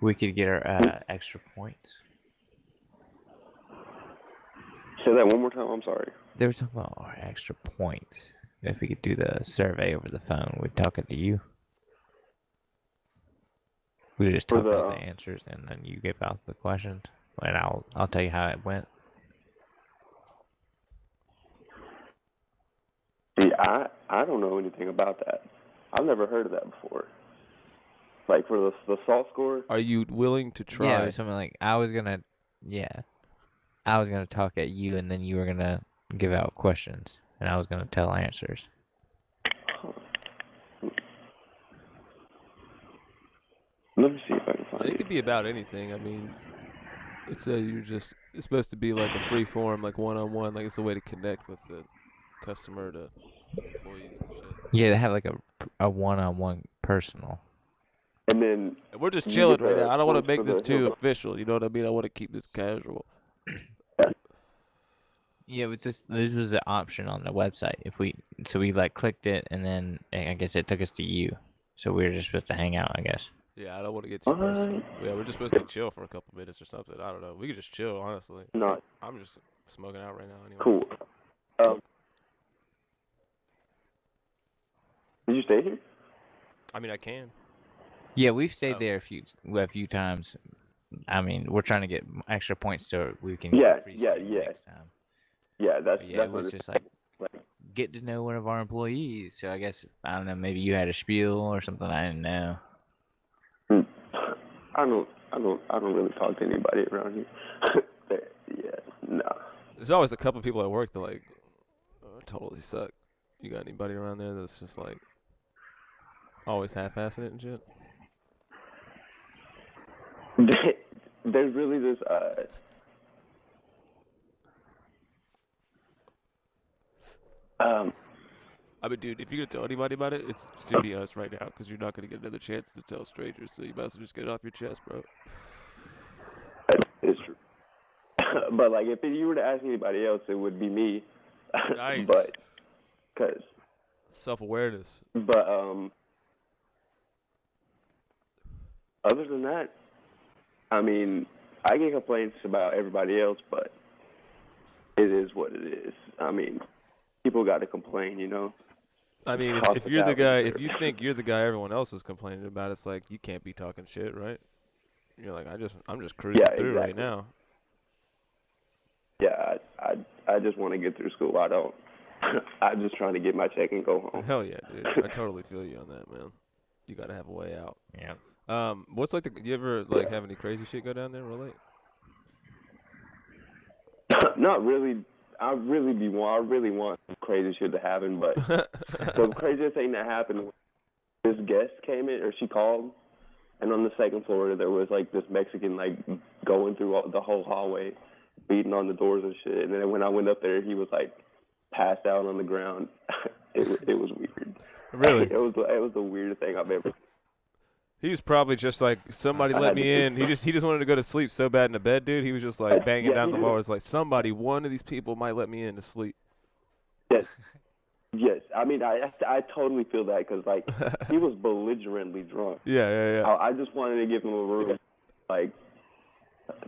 we could get our extra points. Say that one more time. I'm sorry. They were talking about our extra points. If we could do the survey over the phone, we'd talk it to you. We just talk about the answers, and then you give out the questions, and I'll tell you how it went. Yeah, I don't know anything about that. I've never heard of that before. Like for the SALT score. Are you willing to try? Yeah, something like I was gonna talk at you, and then you were gonna give out questions, and I was gonna tell answers. Let me see if I can find it. It could be about anything. I mean, it's supposed to be like a free form, like one-on-one, like it's a way to connect with the customer to employees and shit. Yeah, they have like a one-on-one personal. And then we're just chilling right now. I don't want to make this too official. You know what I mean? I want to keep this casual. Yeah, this was the option on the website. So we like clicked it, and then I guess it took us to you. So we were just supposed to hang out, I guess. Yeah, I don't want to get too personal. Yeah, we're just supposed to chill for a couple minutes or something. I don't know. We could just chill, honestly. No. I'm just smoking out right now anyway. Cool. Did you stay here? I mean, I can. Yeah, we've stayed there a few times. I mean, we're trying to get extra points so we can get free next time. Yeah, that's it was just like get to know one of our employees. So I guess I don't know. Maybe you had a spiel or something. I didn't know. I don't really talk to anybody around here. Yeah, no. There's always a couple of people at work that like totally suck. You got anybody around there that's just like always half-assing it and shit? There's really this I mean, dude, if you're gonna tell anybody about it, it's gonna be us right now, because you're not gonna get another chance to tell strangers. So you might as well just get it off your chest, bro. It's true. But like, if you were to ask anybody else, it would be me. Nice. But cause self-awareness. But other than that, I mean, I get complaints about everybody else, but it is what it is. I mean, people got to complain, you know. I mean, if you're the guy, if you think you're the guy everyone else is complaining about, it's like you can't be talking shit, right? You're like, I'm just cruising through right now. Yeah, I just want to get through school. I don't. I'm just trying to get my check and go home. Hell yeah, dude. I totally feel you on that, man. You gotta have a way out. Yeah. What's like you ever like have any crazy shit go down there real late? Not really. I really want crazy shit to happen, but the craziest thing that happened was this guest came in, or she called, and on the second floor there was like this Mexican like going through the whole hallway, beating on the doors and shit. And then when I went up there, he was like passed out on the ground. It was weird. Really? It was the weirdest thing I've ever. He was probably just like, somebody let me in. He just wanted to go to sleep so bad in the bed, dude. He was just like banging down the wall. It's like, one of these people might let me in to sleep. Yes. I mean, I totally feel that because like he was belligerently drunk. Yeah. I just wanted to give him a room, like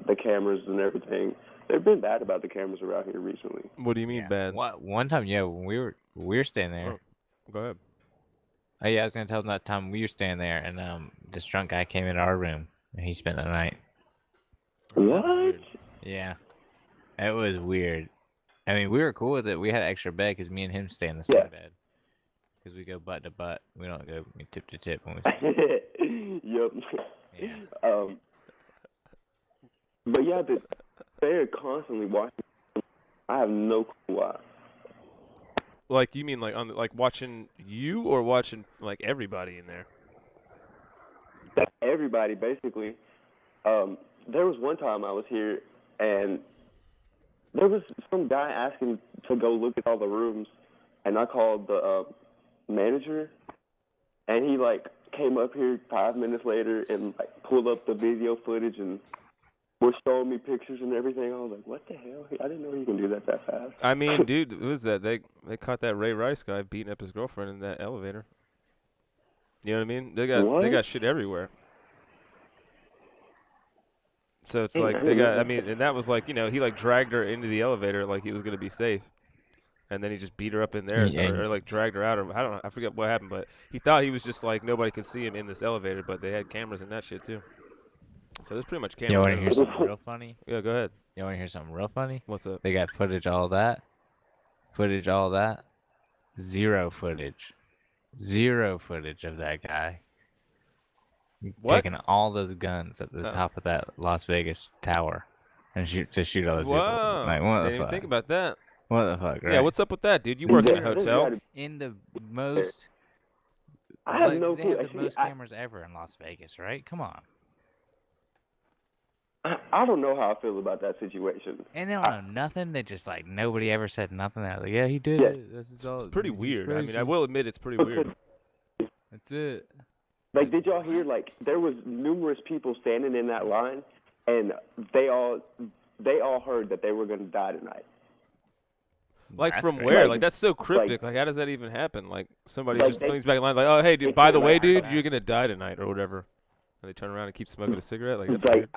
the cameras and everything. They've been bad about the cameras around here recently. What do you mean bad? One time, when we were staying there. Oh, go ahead. Oh yeah, I was gonna tell them that time we were staying there, and this drunk guy came into our room, and he spent the night. What? Yeah, it was weird. I mean, we were cool with it. We had an extra bed because me and him stay in the same bed. Because we go butt to butt. We don't go tip to tip when we stay. Yep. Yeah. But yeah, they're constantly watching. I have no clue why. Like, you mean like like watching you or watching like everybody in there? Everybody, basically. There was one time I was here, and there was some guy asking to go look at all the rooms, and I called the manager, and he like came up here 5 minutes later and like pulled up the video footage and was showing me pictures and everything. I was like, what the hell? I didn't know you can do that fast. I mean, dude, what was that? They caught that Ray Rice guy beating up his girlfriend in that elevator. You know what I mean? They got shit everywhere. So it's like they got. I mean, and that was like, you know, he like dragged her into the elevator like he was gonna be safe, and then he just beat her up in there, or like dragged her out, or I don't know. I forget what happened, but he thought he was just like nobody could see him in this elevator, but they had cameras in that shit too. So there's pretty much cameras. You want to hear something real funny? Yeah, go ahead. You want to hear something real funny? What's up? They got footage, all that. Zero footage. Zero footage of that guy. Taking all those guns at the top of that Las Vegas tower and shoot all those people. Like, what the Didn't even fuck? think about that. What the fuck, right? Yeah, what's up with that, dude? You work in a hotel. In the most... I have no clue. They have the most cameras ever in Las Vegas, right? Come on. I don't know how I feel about that situation. And they don't know nothing. They just like nobody ever said nothing. They're like, yeah, he did it. This is all. It's pretty weird. I mean, I will admit it's pretty weird. That's it. Like, did y'all hear? Like, there was numerous people standing in that line, and they all heard that they were going to die tonight. Like, from where? Like, that's so cryptic. Like, how does that even happen? Like, somebody just clings back in line, like, oh, hey, dude, by the way, dude, you're going to die tonight, or whatever. And they turn around and keep smoking a cigarette. Like, that's weird.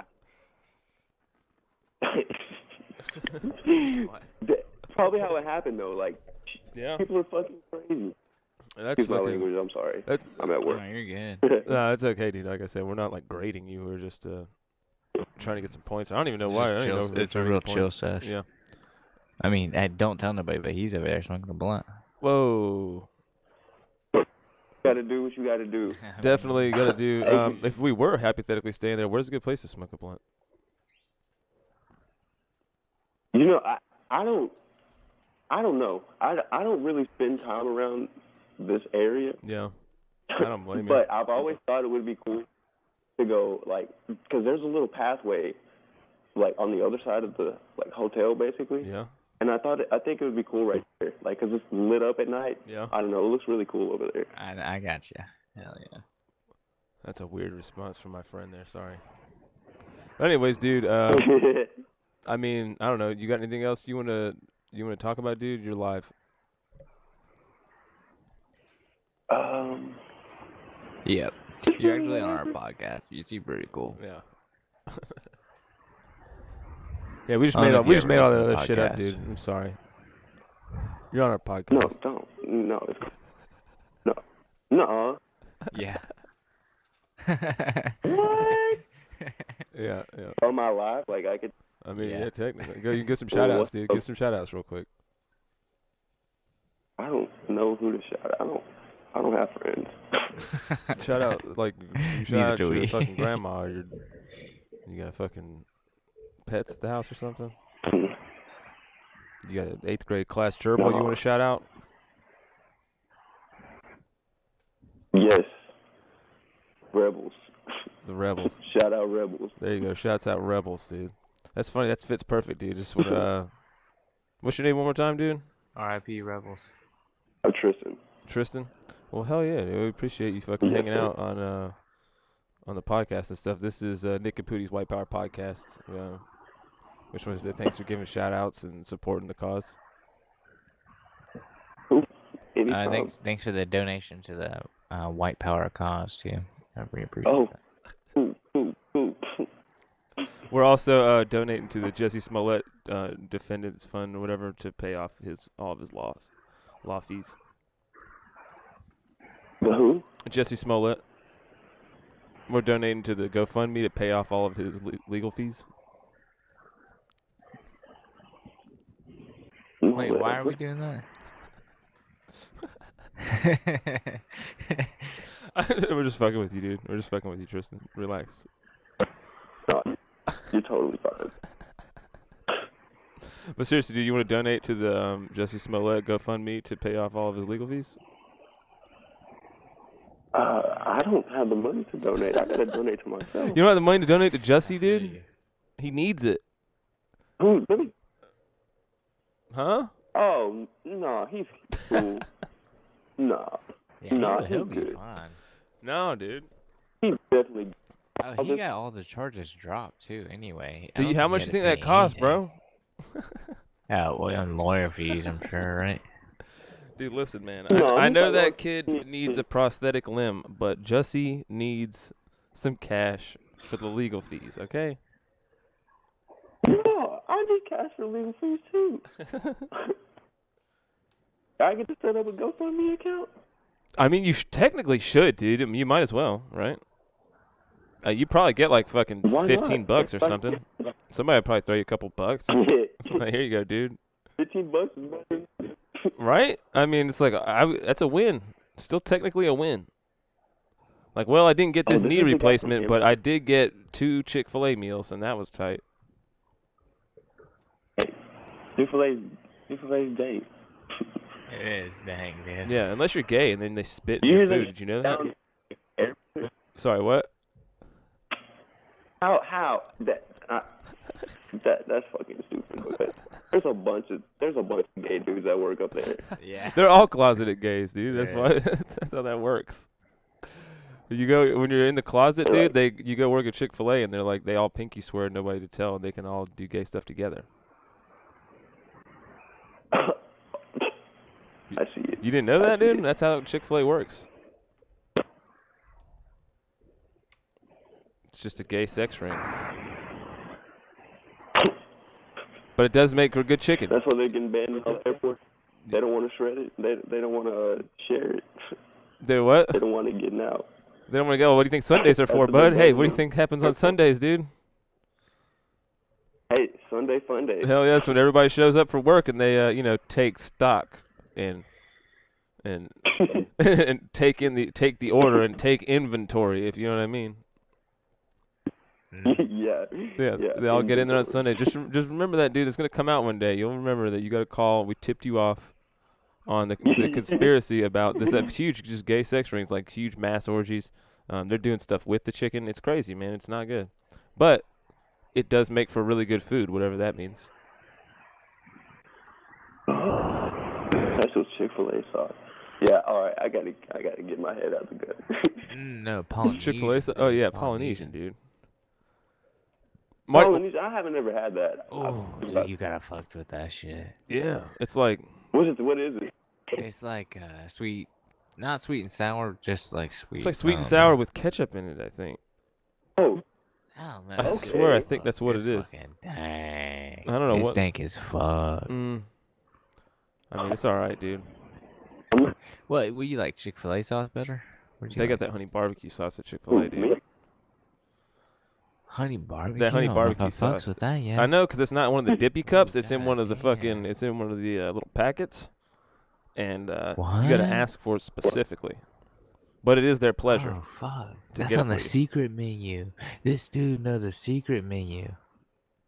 Probably how it happened, though. Like, people are fucking crazy. That's Excuse my language. I'm sorry. I'm at work. No, you're good. No, it's okay, dude. Like I said, we're not like grading you. We're just trying to get some points. I don't even know why. I don't even know if we're It's a trying to real get chill points. sesh. Yeah. I mean, don't tell nobody, but he's over there smoking a blunt. Whoa. Got to do what you got to do. Definitely got to do. If we were hypothetically staying there, where's a good place to smoke a blunt? You know, I don't know. I don't really spend time around this area. Yeah. I don't blame you. But I've always thought it would be cool to go, like, because there's a little pathway, like, on the other side of the, like, hotel, basically. Yeah. And I think it would be cool right there. Like, because it's lit up at night. Yeah. I don't know. It looks really cool over there. I got you. Hell yeah. That's a weird response from my friend there. Sorry. But anyways, dude, I mean, I don't know. You got anything else you want to talk about, dude? You're live. Yep. You're actually on our podcast. You seem pretty cool. Yeah. Yeah, we just I don't made know all if we you just ever made all listen that to other shit up, podcasts. dude. I'm sorry. You're on our No, podcast. don't. No, it's no. No. Yeah. What? Yeah. On my live, like I could. I mean, Yeah. yeah, technically. Go, you can get some Well, shout outs, what's dude. the- Get some shout outs real quick. I don't know who to shout. I don't have friends. Shout out, like, you shout Neither out do to your we. fucking grandma or you got fucking pets at the house or something? You got an 8th grade class gerbil you No. want to shout out? Yes. Rebels. The Rebels. Shout out Rebels. There you go. Shouts out Rebels, dude. That's funny. That fits perfect, dude. Just want what's your name one more time, dude? R.I.P. Rebels. Tristan. Tristan? Well, hell yeah, dude. We appreciate you fucking Yeah, hanging sir. out on the podcast and stuff. This is Nick and Pootie's White Power Podcast. Which one is it? Thanks for giving shout outs and supporting the cause. Anytime. Thanks for the donation to the White Power cause too. I really appreciate Oh. that. We're also donating to the Jesse Smollett Defendants Fund or whatever to pay off all of his law fees. The who? Jesse Smollett. We're donating to the GoFundMe to pay off all of his legal fees. Wait, why are we doing that? We're just fucking with you, dude. We're just fucking with you, Tristan. Relax. No, you're totally fine. But seriously, do you want to donate to the Jesse Smollett GoFundMe to pay off all of his legal fees? I don't have the money to donate. I gotta donate to myself. You don't have the money to donate to Jesse, dude? He needs it. Who? Really? Huh? Oh no, he's cool. No, Yeah, no, he'll he's be good. fine. No, dude. He's definitely. Oh, he got all the charges dropped too. Anyway, I Dude, don't how think much he do had you to think that pay costs, anything. bro? Well, on lawyer fees, I'm sure, right? Dude, listen, man. No, I he's know not that like- kid needs a prosthetic limb, but Jesse needs some cash for the legal fees, okay? No, I need cash for legal fees too. I get to set up a GoFundMe account. I mean, you technically should, dude. I mean, you might as well, right? You probably get like fucking Why not? $15 or It's like- something. Somebody would probably throw you a couple bucks. Yeah. Like, here you go, dude. $15 is better. Right? I mean, it's like that's a win. Still technically a win. Like, well, I didn't get this this knee is the guy replacement, from but I did get 2 Chick-fil-A meals, and that was tight. Chick-fil-A's gay. It is, dang, dude. Yeah, unless you're gay, and then they spit in You your hear food. that Did you know that? down- Sorry, what? How that's fucking stupid. Because there's a bunch of gay dudes that work up there. Yeah. They're all closeted gays, dude. That's Yeah. why. That's how that works. You go when you're in the closet, dude. You go work at Chick-fil-A, and they're like they all pinky swear nobody to tell, and they can all do gay stuff together. I see it. You didn't know that, dude? That's how Chick-fil-A works. It's just a gay sex ring. But it does make for good chicken. That's why they're getting banned in the airport. They don't want to shred it. They don't want to share it. They what? They don't want it getting out. They don't want to go. What do you think Sundays are for, That's what bud? they Hey, do. what do you think happens on Sundays, dude? Hey, Sunday fun day. Hell yeah, that's when everybody shows up for work and they, take stock and and take the order and take inventory, if you know what I mean. Yeah. Yeah, they all get in there on Sunday. Just remember that, dude. It's gonna come out one day. You'll remember that you got to call. We tipped you off on the conspiracy about this huge just gay sex rings, like huge mass orgies. They're doing stuff with the chicken. It's crazy, man. It's not good, but it does make for really good food, whatever that means. That's what Chick-fil-A sauce. Yeah, all right. I gotta get my head out the gut. No, Polynesian. Chick-fil-A. Oh yeah, Polynesian, dude. Polynesian, I haven't ever had that. Oh, dude, you gotta fucked with that shit. Yeah, it's like. What is it? It's like sweet, not sweet and sour, just like sweet. It's like sweet and sour with ketchup in it, I think. Oh. Oh I swear, I think that's what it is. Dang. I don't know It what. stink as fuck. I mean, it's all right, dude. What? Would you like Chick-fil-A sauce better? They got that honey barbecue sauce at Chick-fil-A, dude. Honey barbecue. That honey I don't know if barbecue I fucks sauce. with that, yeah. I know, 'cause it's not one of the dippy cups. It's in one of the fucking. It's in one of the little packets, and you gotta ask for it specifically. But it is their pleasure. Oh fuck! To That's get on it the for you. secret menu. This dude knows the secret menu.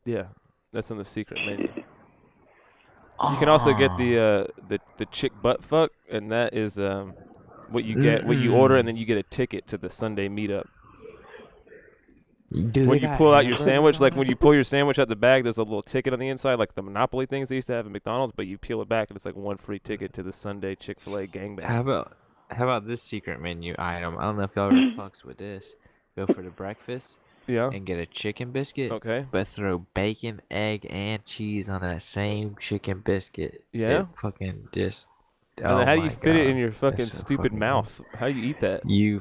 Yeah, that's on the secret menu. You can also get the chick butt fuck, and that is what you get, what you order, and then you get a ticket to the Sunday meetup. When you pull out your sandwich, like when you pull your sandwich out the bag, there's a little ticket on the inside, like the Monopoly things they used to have at McDonald's, but you peel it back and it's like one free ticket to the Sunday Chick-fil-A gangbang. How about this secret menu item? I don't know if y'all ever fucks with this. Go for the breakfast. Yeah. And get a chicken biscuit. Okay. But throw bacon, egg, and cheese on that same chicken biscuit. Yeah. It fucking just. And then how do you my fit it God. in your fucking That's so stupid fucking mouth? How do you eat that? You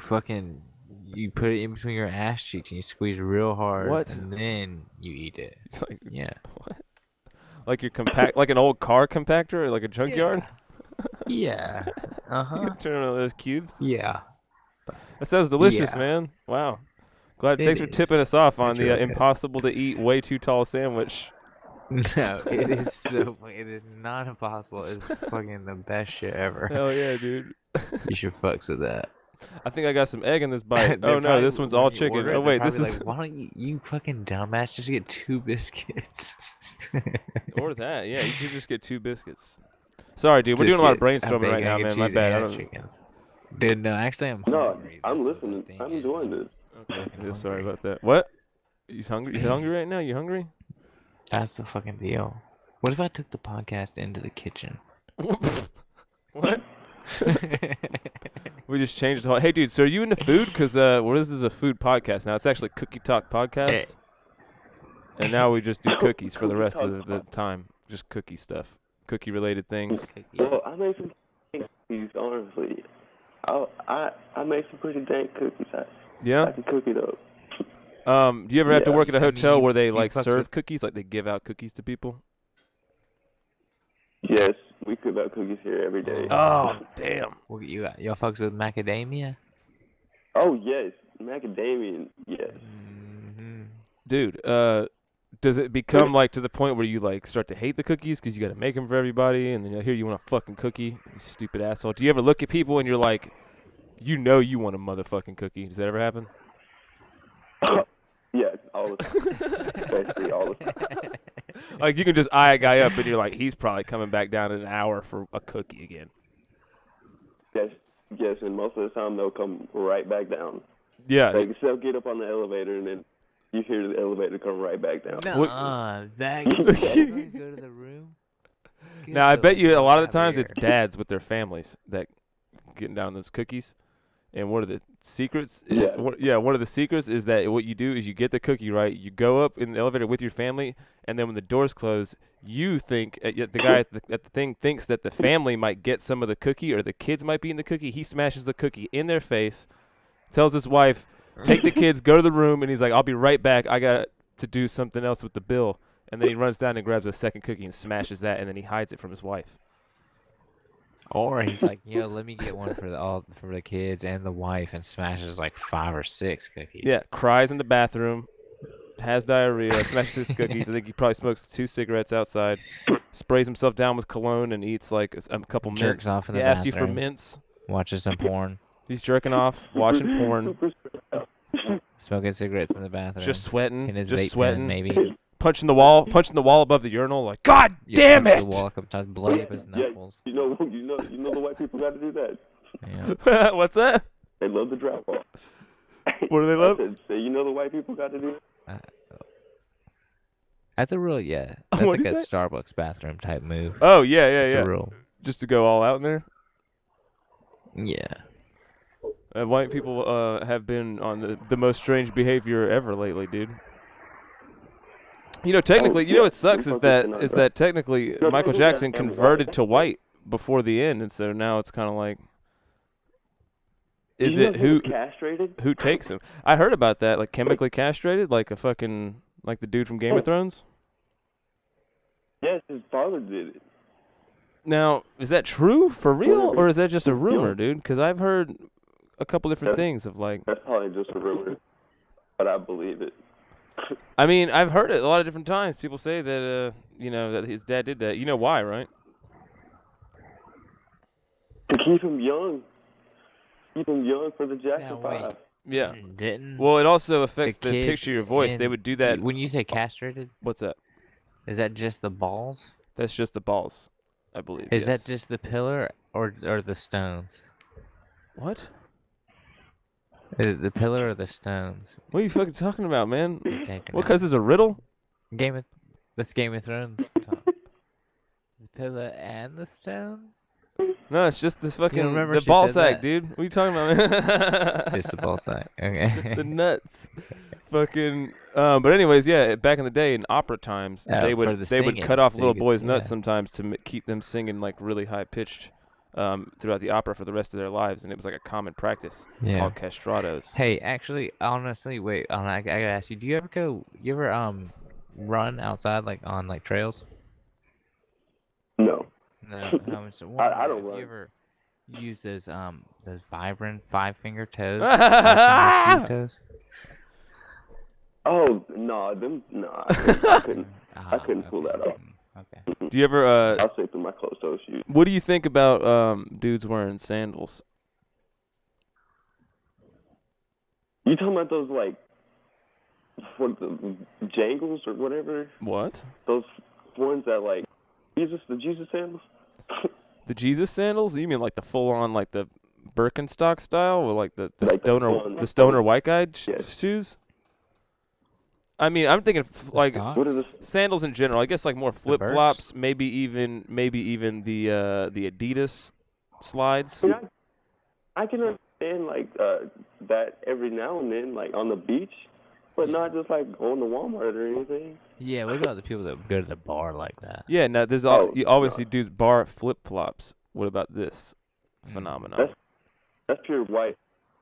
put it in between your ass cheeks and you squeeze real hard. What? And then you eat it. It's like, yeah. What? Like your like an old car compactor, or like a junkyard? Yeah. You turn on those cubes? Yeah. That sounds delicious, Yeah. man. Wow. Glad. It Thanks for is. tipping us off on You're the okay. impossible to eat, way too tall sandwich. No, it is so. It is not impossible. It's fucking the best shit ever. Hell yeah, dude. You should fucks with that. I think I got some egg in this bite. They're Oh no, probably- this one's when all you chicken. order it, Oh they're wait, this probably is. like, why don't you fucking dumbass just get 2 biscuits? Or that, yeah. You could just get 2 biscuits. Sorry, dude. We're Just doing a lot of get a brainstorming right bacon, now, egg, man. and My cheese, bad. I and don't. chicken. Dude, no, actually, I'm No, hungry. I'm listening. I'm enjoying this. Okay. Yeah, sorry about that. What? You hungry? You hungry right now? You hungry? That's the fucking deal. What if I took the podcast into the kitchen? What? We just changed the whole. Hey, dude. So are you into food? Because this is a food podcast now. It's actually Cookie Talk podcast. Hey. And now we just do cookies for the rest of the time. Just cookie stuff, cookie related things. Well, I made some cookies, honestly. I made some pretty dank cookies. Yeah? I can cook it up. Do you ever have to Yeah. work at a hotel where they you like fucks serve with- cookies, like they give out cookies to people? Yes, we cook out cookies here every day. Oh, damn. What y'all fucks with macadamia? Oh, yes. Macadamia, yes. Dude, does it become like to the point where you like start to hate the cookies because you got to make them for everybody, and then here you want a fucking cookie, you stupid asshole? Do you ever look at people and you're like, you know you want a motherfucking cookie? Does that ever happen? Yes, all the time. Basically all the time. Like you can just eye a guy up and you're like, he's probably coming back down in an hour for a cookie again. Yes, and most of the time they'll come right back down. Yeah. Like, they'll get up on the elevator and then you hear the elevator come right back down. Nuh-uh. That go to the room. Now I bet you a lot of the times it's dads with their families that getting down those cookies. And one of the secrets, one of the secrets is that what you do is you get the cookie right. You go up in the elevator with your family, and then when the doors close, you think the guy at the thing thinks that the family might get some of the cookie or the kids might be in the cookie. He smashes the cookie in their face, tells his wife, "Take the kids, go to the room," and he's like, "I'll be right back. I got to do something else with the bill." And then he runs down and grabs a second cookie and smashes that, and then he hides it from his wife. Or he's like, let me get one for the kids and the wife, and smashes like 5 or 6 cookies. Yeah, cries in the bathroom, has diarrhea, smashes his cookies. I think he probably smokes 2 cigarettes outside, sprays himself down with cologne, and eats like a couple mints. Jerks off in the He asks you for bathroom. mints. Watches some porn. He's jerking off, watching porn, Smoking cigarettes in the bathroom. just sweating, In his just vape pen, sweating, maybe. punching the wall above the urinal, like, God Yeah, damn punches it! the wall a couple times, bloody up his knuckles. You know the white people got to do that. Yeah. What's that? They love the drop off. What do they love? So you know the white people got to do that? That's a real, That's What'd like you a say? Starbucks bathroom type move. Oh yeah, It's yeah. a real. Just to go all out in there. Yeah. White people have been on the most strange behavior ever lately, dude. You know, technically, you know what sucks is that technically Michael Jackson converted to white before the end, and so now it's kind of like Is it who castrated? Who takes him? I heard about that, like chemically castrated, like a fucking like the dude from Game of Thrones. Yes, his father did it. Now, is that true for real, or is that just a rumor, dude? Because I've heard a couple different things of like. That's probably just a rumor, but I believe it. I mean, I've heard it a lot of different times. People say that, that his dad did that. You know why, right? To keep him young. Keep him young for the Jackson 5. Yeah. Didn't. Well, it also affects the kid picture of your voice. They would do that. When you say castrated, What's that? is that just the balls? That's just the balls, I believe. Is yes. that just the pillar or the stones? What? Is it the pillar or the stones? What are you fucking talking about, man? Taking What, out. because it's a riddle? That's Game of Thrones. The pillar and the stones? No, it's just this fucking remember the she ball said sack, that? dude. What are you talking about, man? Just the ball sack. Okay. The nuts. Fucking. But anyways, yeah. Back in the day, in opera times, Oh, they for would the cut singing, off so little you could- boys' nuts yeah. sometimes to keep them singing like really high pitched throughout the opera for the rest of their lives, and it was like a common practice called castrados. Hey, actually, honestly, wait. I gotta ask you. Do you ever run outside like on like trails? No. No. I don't Have run. you ever use those vibrant five-finger toes? Five-finger toes? Oh no, I couldn't pull that off. Okay. Do you ever? I'll stick to my closed-toe shoes. What do you think about dudes wearing sandals? You talking about those like what the jangles or whatever? What? Those ones that like the Jesus sandals? The Jesus sandals? You mean like the full-on, like the Birkenstock style, or like the Like stoner white guy shoes? I mean, I'm thinking like What is this? sandals in general. I guess like more flip-flops, maybe even the Adidas slides. I can understand like that every now and then, like on the beach, but not just like going to Walmart or anything. Yeah, what about the people that go to the bar like that? Yeah, no, there's you always see dudes bar flip-flops. What about this phenomenon? That's pure white.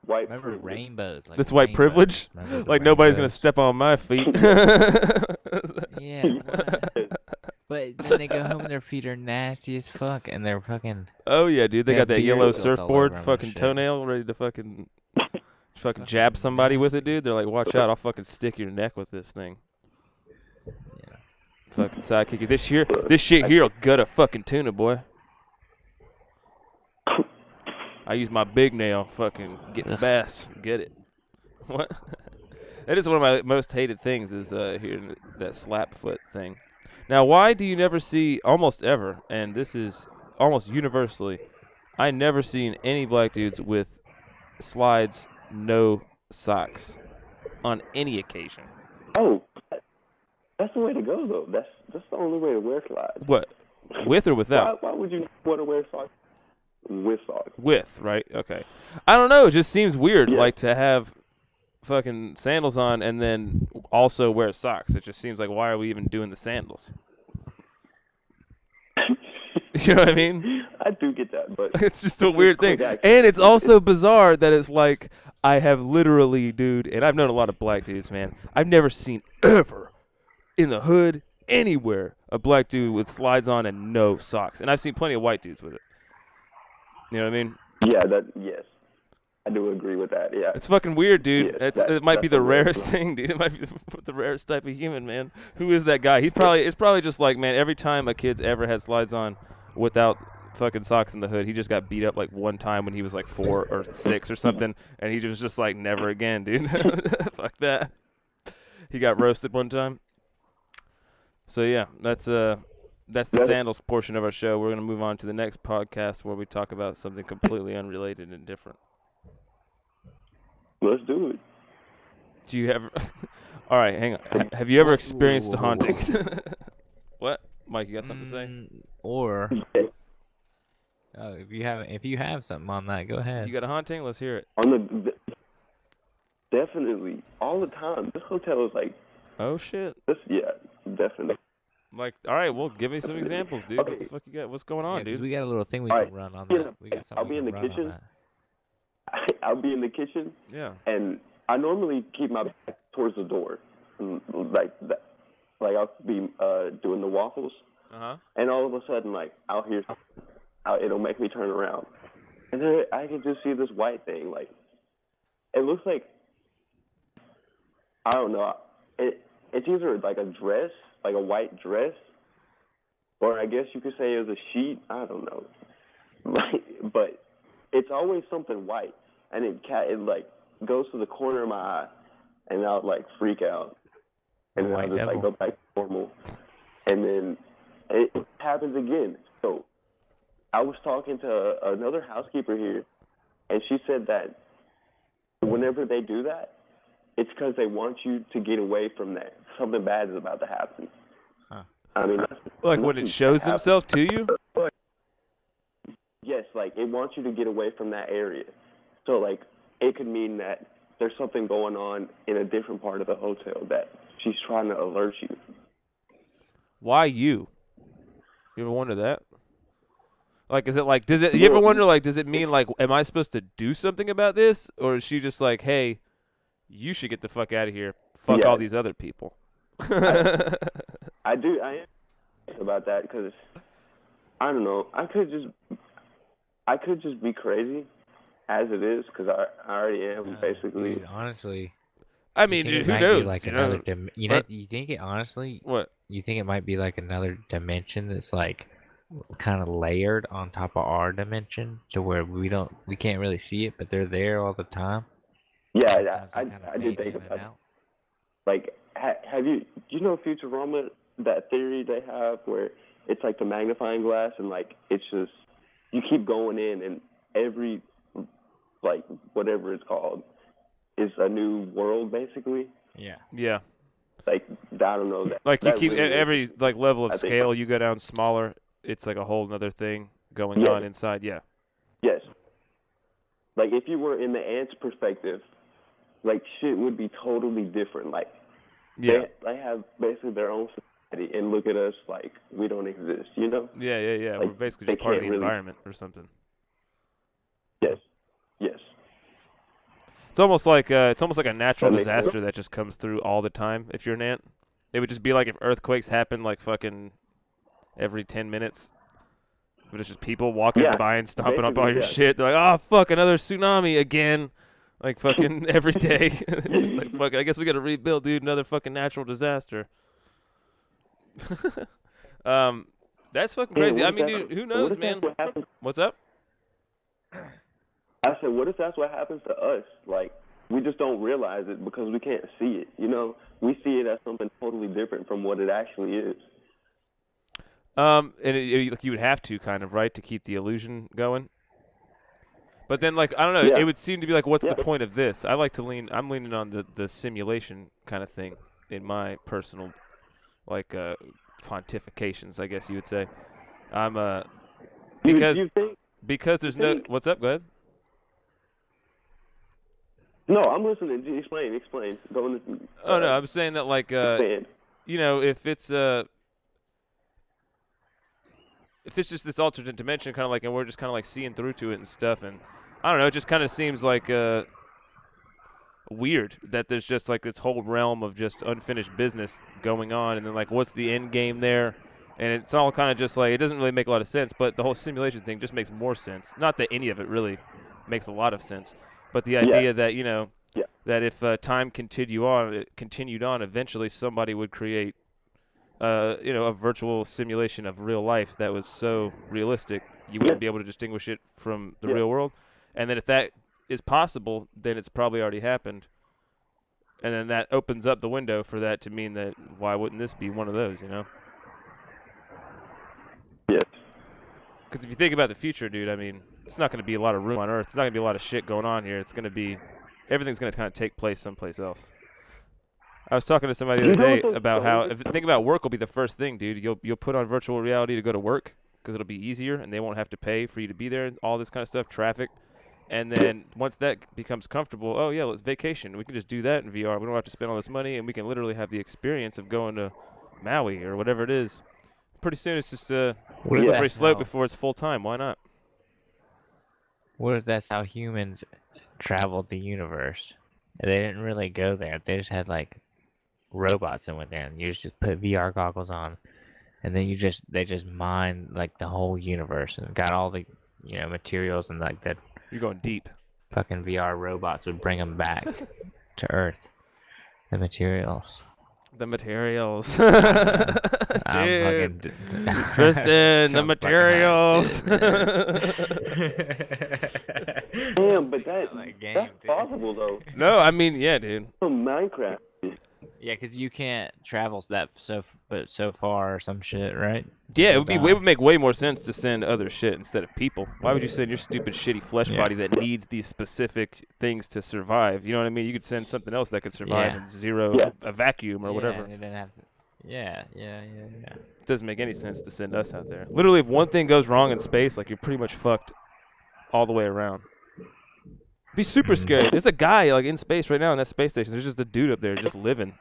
Remember privilege. rainbows? Like That's white rainbows. privilege? Remember the Like nobody's gonna rainbows? step on my feet. Yeah, but then they go home and their feet are nasty as fuck, and they're fucking. Oh yeah, dude, they They got have that beer yellow spilled all over surfboard 'em and fucking shit. toenail ready to fucking jab somebody with it, dude. They're like, watch out, I'll fucking stick your neck with this thing. Yeah. Fucking sidekick you. This shit here'll gut a fucking tuna, boy. I use my big nail, fucking get the bass, get it. What? That is one of my most hated things is hearing that slap foot thing. Now, why do you never see, almost ever, and this is almost universally, I never seen any black dudes with slides, no socks, on any occasion. Oh, that's the way to go though. That's the only way to wear slides. What? With or without? Why would you want to wear socks? With socks. With, right? Okay. I don't know. It just seems weird, Yeah. like to have fucking sandals on and then also wear socks. It just seems like, why are we even doing the sandals? You know what I mean? I do get that, but It's just a weird thing. And it's also bizarre that it's like, I have literally, dude, and I've known a lot of black dudes, man. I've never seen ever in the hood, anywhere, a black dude with slides on and no socks. And I've seen plenty of white dudes with it. You know what I mean? yeah, yes, I do agree with that. Yeah, It's fucking weird, dude. Yeah, It might be that's the a weird rarest thing. thing, dude. It might be the rarest type of human, man. Who is that guy? It's probably just like, man, every time a kid's ever had slides on without fucking socks in the hood, he just got beat up like one time when he was like 4 or 6 or something, and he was just like, never again, dude. Fuck that. He got roasted one time. So yeah, that's the sandals portion of our show. We're gonna move on to the next podcast where we talk about something completely unrelated and different. let's do it. Do you ever? All right, hang on. Have you ever experienced a haunting? What, Mike? You got something to say? Or if you have something on that, go ahead. You got a haunting? Let's hear it. Definitely all the time. This hotel is like. Oh shit. Yeah, definitely. Like, all right, well, give me some examples, dude. Okay. What the fuck you got? What's going on, Yeah, 'cause dude? we got a little thing we All can right. run on Yeah, that. We got something I'll be we in can the run on kitchen. that. I'll be in the kitchen. Yeah. And I normally keep my back towards the door, like that. Like I'll be doing the waffles, and all of a sudden, like I'll hear, it'll make me turn around, and then I can just see this white thing. Like it looks like, I don't know. It's either like a dress, like a white dress, or I guess you could say it was a sheet. I don't know. But it's always something white, and it like goes to the corner of my eye, and I'll like freak out, and then I'll just like go back to normal, and then it happens again. So I was talking to another housekeeper here, and she said that whenever they do that, it's because they want you to get away from that. Something bad is about to happen. I mean, like when it shows himself to you? Yes, like it wants you to get away from that area. So like it could mean that there's something going on in a different part of the hotel that she's trying to alert you. Why you? You ever wonder that? Like, is it like, you ever wonder, like, does it mean, like, am I supposed to do something about this? Or is she just like, hey, you should get the fuck out of here. Fuck all these other people. I am about that because, I don't know, I could just be crazy as it is because I already am, basically. Dude, honestly. I mean, dude, who knows? Like you think it, honestly? What? You think it might be like another dimension that's like kind of layered on top of our dimension to where we can't really see it, but they're there all the time? Yeah, I did think about that. Like, do you know Futurama, that theory they have where it's like the magnifying glass and like it's just, you keep going in and every, like, whatever it's called is a new world, basically? Yeah. Yeah. Like, I don't know. Like, you keep, every, like, level of scale, you go down smaller, it's like a whole other thing going on inside, yeah. Yes. Like, if you were in the ants' perspective, like, shit would be totally different. Like, they have basically their own society, and look at us like we don't exist, you know? Yeah. Like, we're basically just part of the environment or something. Yes. It's almost like a natural disaster that just comes through all the time. If you're an ant, it would just be like if earthquakes happen like fucking every 10 minutes. But it's just people walking by and stomping up all your shit. They're like, oh fuck, another tsunami again, like fucking every day. Just like, fuck, I guess we got to rebuild, dude. Another fucking natural disaster. That's fucking crazy. I mean, dude, who knows, man? What's up? I said, what if that's what happens to us? Like, we just don't realize it because we can't see it, you know? We see it as something totally different from what it actually is. And you would have to, kind of, right, to keep the illusion going? But then, like, I don't know, it would seem to be like, what's the point of this? I'm leaning on the simulation kind of thing in my personal, like, pontifications, I guess you would say. Because there's no, what's up, go ahead. No, I'm listening. Explain. Oh, no, I'm saying that, like, you know, if it's just this alternate dimension, kind of like, and we're just kind of like seeing through to it and stuff, and I don't know, it just kind of seems like weird that there's just like this whole realm of just unfinished business going on, and then like, what's the end game there? And it's all kind of just like, it doesn't really make a lot of sense, but the whole simulation thing just makes more sense. Not that any of it really makes a lot of sense, but the idea that, you know, that if time continued on, eventually somebody would create, you know, a virtual simulation of real life that was so realistic you wouldn't be able to distinguish it from the real world. And then if that is possible, then it's probably already happened. And then that opens up the window for that to mean that why wouldn't this be one of those, you know? Yes. Because if you think about the future, dude, I mean, it's not going to be a lot of room on Earth. It's not going to be a lot of shit going on here. It's going to be, everything's going to kind of take place someplace else. I was talking to somebody the other day about how, think about work will be the first thing, dude. You'll put on virtual reality to go to work because it'll be easier and they won't have to pay for you to be there and all this kind of stuff, traffic. And then once that becomes comfortable, oh, yeah, let's vacation. We can just do that in VR. We don't have to spend all this money, and we can literally have the experience of going to Maui or whatever it is. Pretty soon it's just slippery slope before it's full-time. Why not? What if that's how humans traveled the universe. They didn't really go there. They just had like robots that went there, and you just put VR goggles on, and then they just mined like the whole universe and got all the materials, and like that. You're going deep. Fucking VR robots would bring them back to Earth. The materials. The materials. I'm Dude. Tristan, the materials. Damn, but that's possible though. No, I mean, yeah, dude. From Minecraft. Yeah, because you can't travel so far or some shit, right? Yeah, it would make way more sense to send other shit instead of people. Why would you send your stupid, shitty flesh body that needs these specific things to survive? You know what I mean? You could send something else that could survive in zero, a vacuum or whatever. They didn't have to, yeah. It doesn't make any sense to send us out there. Literally, if one thing goes wrong in space, like, you're pretty much fucked all the way around. It'd be super scary. There's a guy like in space right now in that space station. There's just a dude up there just living.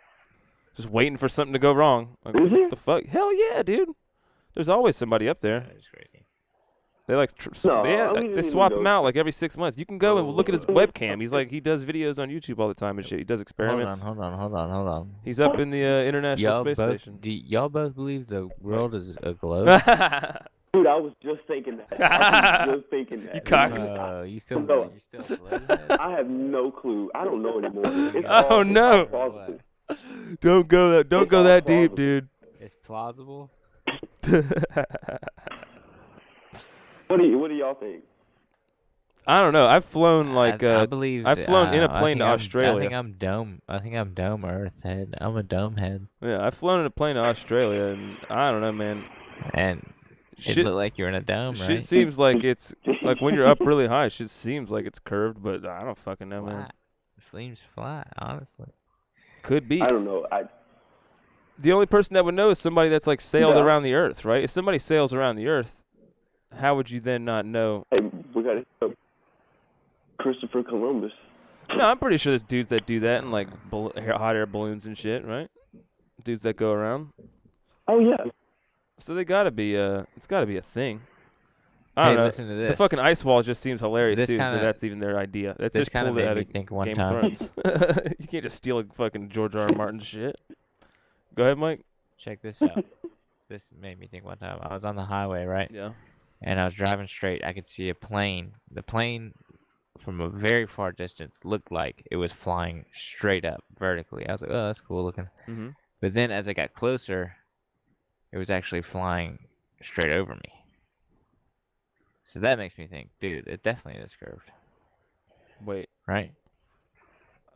Just waiting for something to go wrong. Like, what the fuck? Hell yeah, dude. There's always somebody up there. That is crazy. They like, they swap him out like every 6 months. You can go and look at his webcam. He does videos on YouTube all the time and shit. He does experiments. Hold on. He's up in the International Space Station. Do y'all both believe the world is a globe? Dude, I was just thinking that. You cocks. You still believe that? I have no clue. I don't know anymore. Oh no! Don't go that deep, dude. It's plausible. What do y'all think? I don't know. I've flown like I believe I've flown in a plane to Australia. I think I'm dome Earth head. I'm a dome head. Yeah, I've flown in a plane to Australia, and I don't know, man. And it looked like you're in a dome, right? Shit seems like it's like when you're up really high. Shit seems like it's curved, but I don't fucking know, man. It seems flat, honestly. Could be. I don't know. The only person that would know is somebody that's like sailed around the Earth, right? If somebody sails around the Earth, how would you then not know? Hey, we got Christopher Columbus. No, I'm pretty sure there's dudes that do that in like hot air balloons and shit, right? Dudes that go around. Oh yeah. So they gotta be it's gotta be a thing. I don't know. Listen to this. The fucking ice wall just seems hilarious too. That's even their idea. That's this just cool made out me of think one Game time. of Thrones. You can't just steal a fucking George R. R. Martin shit. Go ahead, Mike. Check this out. This made me think one time. I was on the highway, right? Yeah. And I was driving straight. I could see a plane. The plane, from a very far distance, looked like it was flying straight up vertically. I was like, oh, that's cool looking. Mm-hmm. But then as I got closer, it was actually flying straight over me. So that makes me think, dude, it definitely is curved. Wait. Right?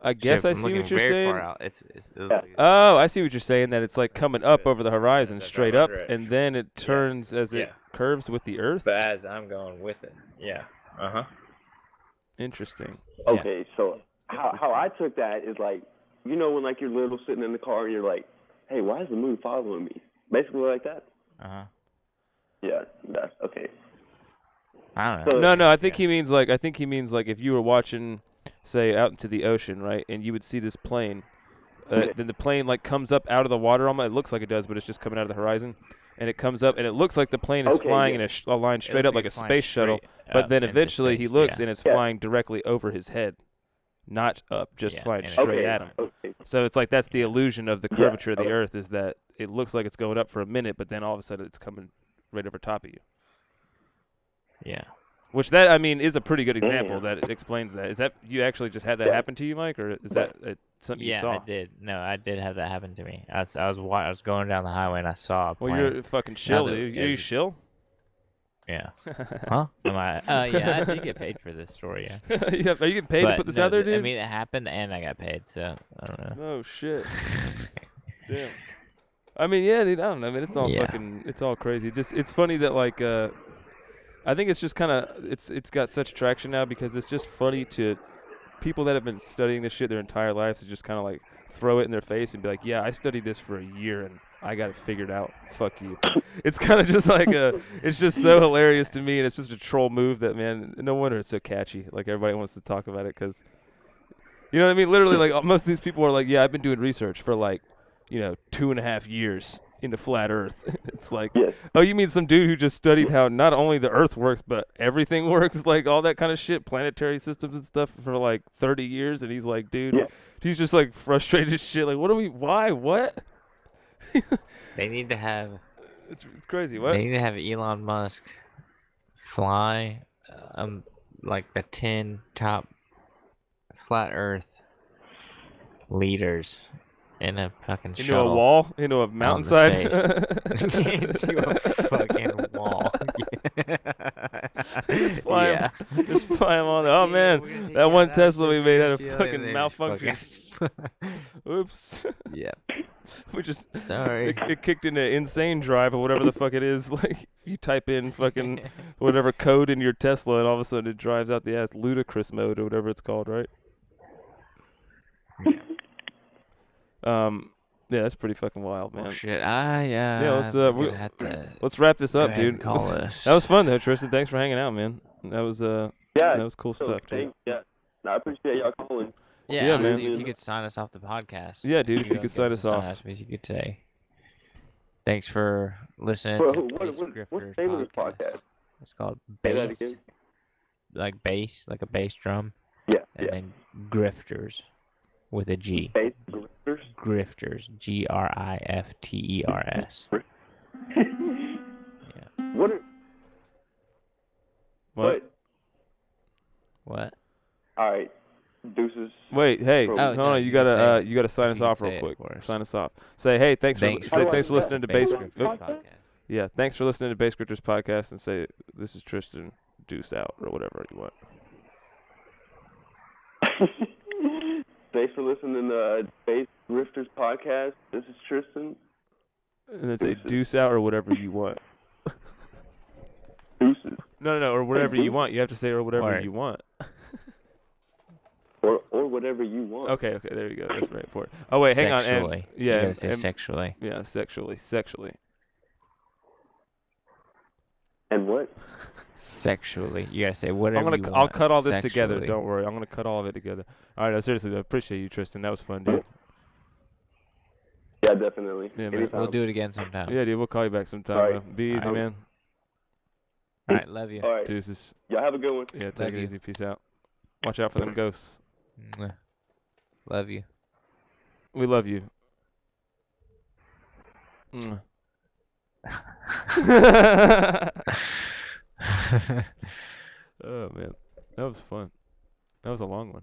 I guess I see what you're saying. Far out, Oh, I see what you're saying, that it's like coming up over the horizon straight up, and then it turns as it curves with the Earth? But as I'm going with it. Yeah. Uh-huh. Interesting. Okay, so how I took that is like, you know when like you're little sitting in the car and you're like, hey, why is the moon following me? Basically like that. Uh-huh. Yeah, that's okay. I don't know. So, No, I think he means like if you were watching, say, out into the ocean, right, and you would see this plane, then the plane like comes up out of the water almost. It looks like it does, but it's just coming out of the horizon, and it comes up, and it looks like the plane is flying in a line straight up like a space shuttle, but then eventually he looks and it's flying directly over his head, not up, just flying straight at him. Okay. So it's like that's the illusion of the curvature of the Earth, is that it looks like it's going up for a minute, but then all of a sudden it's coming right over top of you. Yeah. Which that, I mean, is a pretty good example that explains that. Is that you actually just had that happen to you, Mike, or is that something you saw? Yeah, I did. No, I did have that happen to me. I was going down the highway and I saw a plane. Well, you're fucking shill, dude. Are you shill? Yeah. Huh? Am I? Yeah, I did get paid for this story. Yeah. Are you getting paid to put this out there, dude? I mean, it happened and I got paid, so I don't know. Oh shit. Damn. I mean, yeah, dude. I don't know. I mean, it's all fucking. It's all crazy. It's funny that like. I think it's just kind of it's got such traction now because it's just funny to people that have been studying this shit their entire lives to just kind of like throw it in their face and be like, yeah, I studied this for a year and I got it figured out. Fuck you. It's kind of just like it's just so hilarious to me, and it's just a troll move that, man, no wonder it's so catchy. Like everybody wants to talk about it because, you know what I mean? Literally, like most of these people are like, yeah, I've been doing research for like, 2.5 years into flat Earth. It's like, Yes. oh, you mean some dude who just studied how not only the Earth works, but everything works, like all that kind of shit, planetary systems and stuff for like 30 years, and he's like, dude, Yeah. he's just like frustrated as shit. Like, why, what? They need to have. It's crazy. What? They need to have Elon Musk fly, like the 10 top flat Earth leaders in a fucking Into shuttle. a wall? Into a mountainside? Into a fucking wall. Just fly him. Just fly him on. Oh man, that one Tesla we made had a fucking malfunction. Oops. Yeah. We just sorry. It kicked into insane drive or whatever the fuck it is. Like you type in fucking whatever code in your Tesla, and all of a sudden it drives out the ass ludicrous mode or whatever it's called, right? Yeah, that's pretty fucking wild, man. Oh shit! Yeah. Let's wrap this up, dude. Call this. That was fun though, Tristan. Thanks for hanging out, man. That was that was cool stuff, dude. Yeah, no, I appreciate y'all calling. Yeah, man. If you could sign us off the podcast. Yeah, dude. If you could sign us off. You could say. Thanks for listening Bro, to what's Grifters the name of this podcast? It's called Say that Bass. again. Like bass, like a bass drum. Yeah. And then Grifters with a G. Bass Grifters? Grifters. Grifters. Yeah. What? All right. Deuces. Wait, hey, Bro. hold on, you gotta sign us off real quick. Sign us off. Say, hey, thanks for listening to Bass Podcast. Yeah, thanks for listening to Bass Grifters Podcast, and say this is Tristan, deuce out or whatever you want. Thanks for listening to Bass Grifters Podcast. This is Tristan. And then say deuce out or whatever you want. Deuces. No, or whatever you want. You have to say or whatever you want. Or whatever you want. Okay, there you go. That's very important. Oh wait, hang on. Sexually. Yeah, You gotta say sexually. Yeah, sexually. And what? Sexually. You gotta say whatever you want. I'll cut all this together. sexually. Don't worry. I'm gonna cut all of it together. All right, seriously, I appreciate you, Tristan. That was fun, dude. Yeah, definitely. Yeah, man. We'll do it again sometime. Yeah, dude. We'll call you back sometime. All right. Bro. Be easy, man. All right, love you. All right. Deuces. Y'all have a good one. Yeah, take Love it you. easy. Peace out. Watch out for them ghosts. Mwah. Love you. We love you. Mwah. Oh man, that was fun. That was a long one.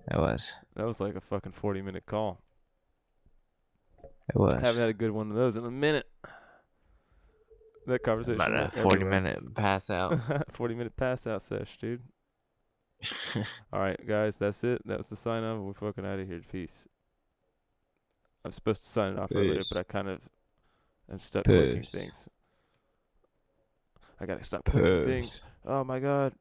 That was like a fucking 40-minute call. It was. I haven't had a good one of those in a minute. That conversation. About a went everywhere. 40-minute pass out. 40-minute pass out sesh, dude. All right, guys, that's it. That was the sign off. We're fucking out of here. Peace. I'm supposed to sign it off earlier, but I kind of am stuck clicking things. I gotta stop clicking things. Oh my god.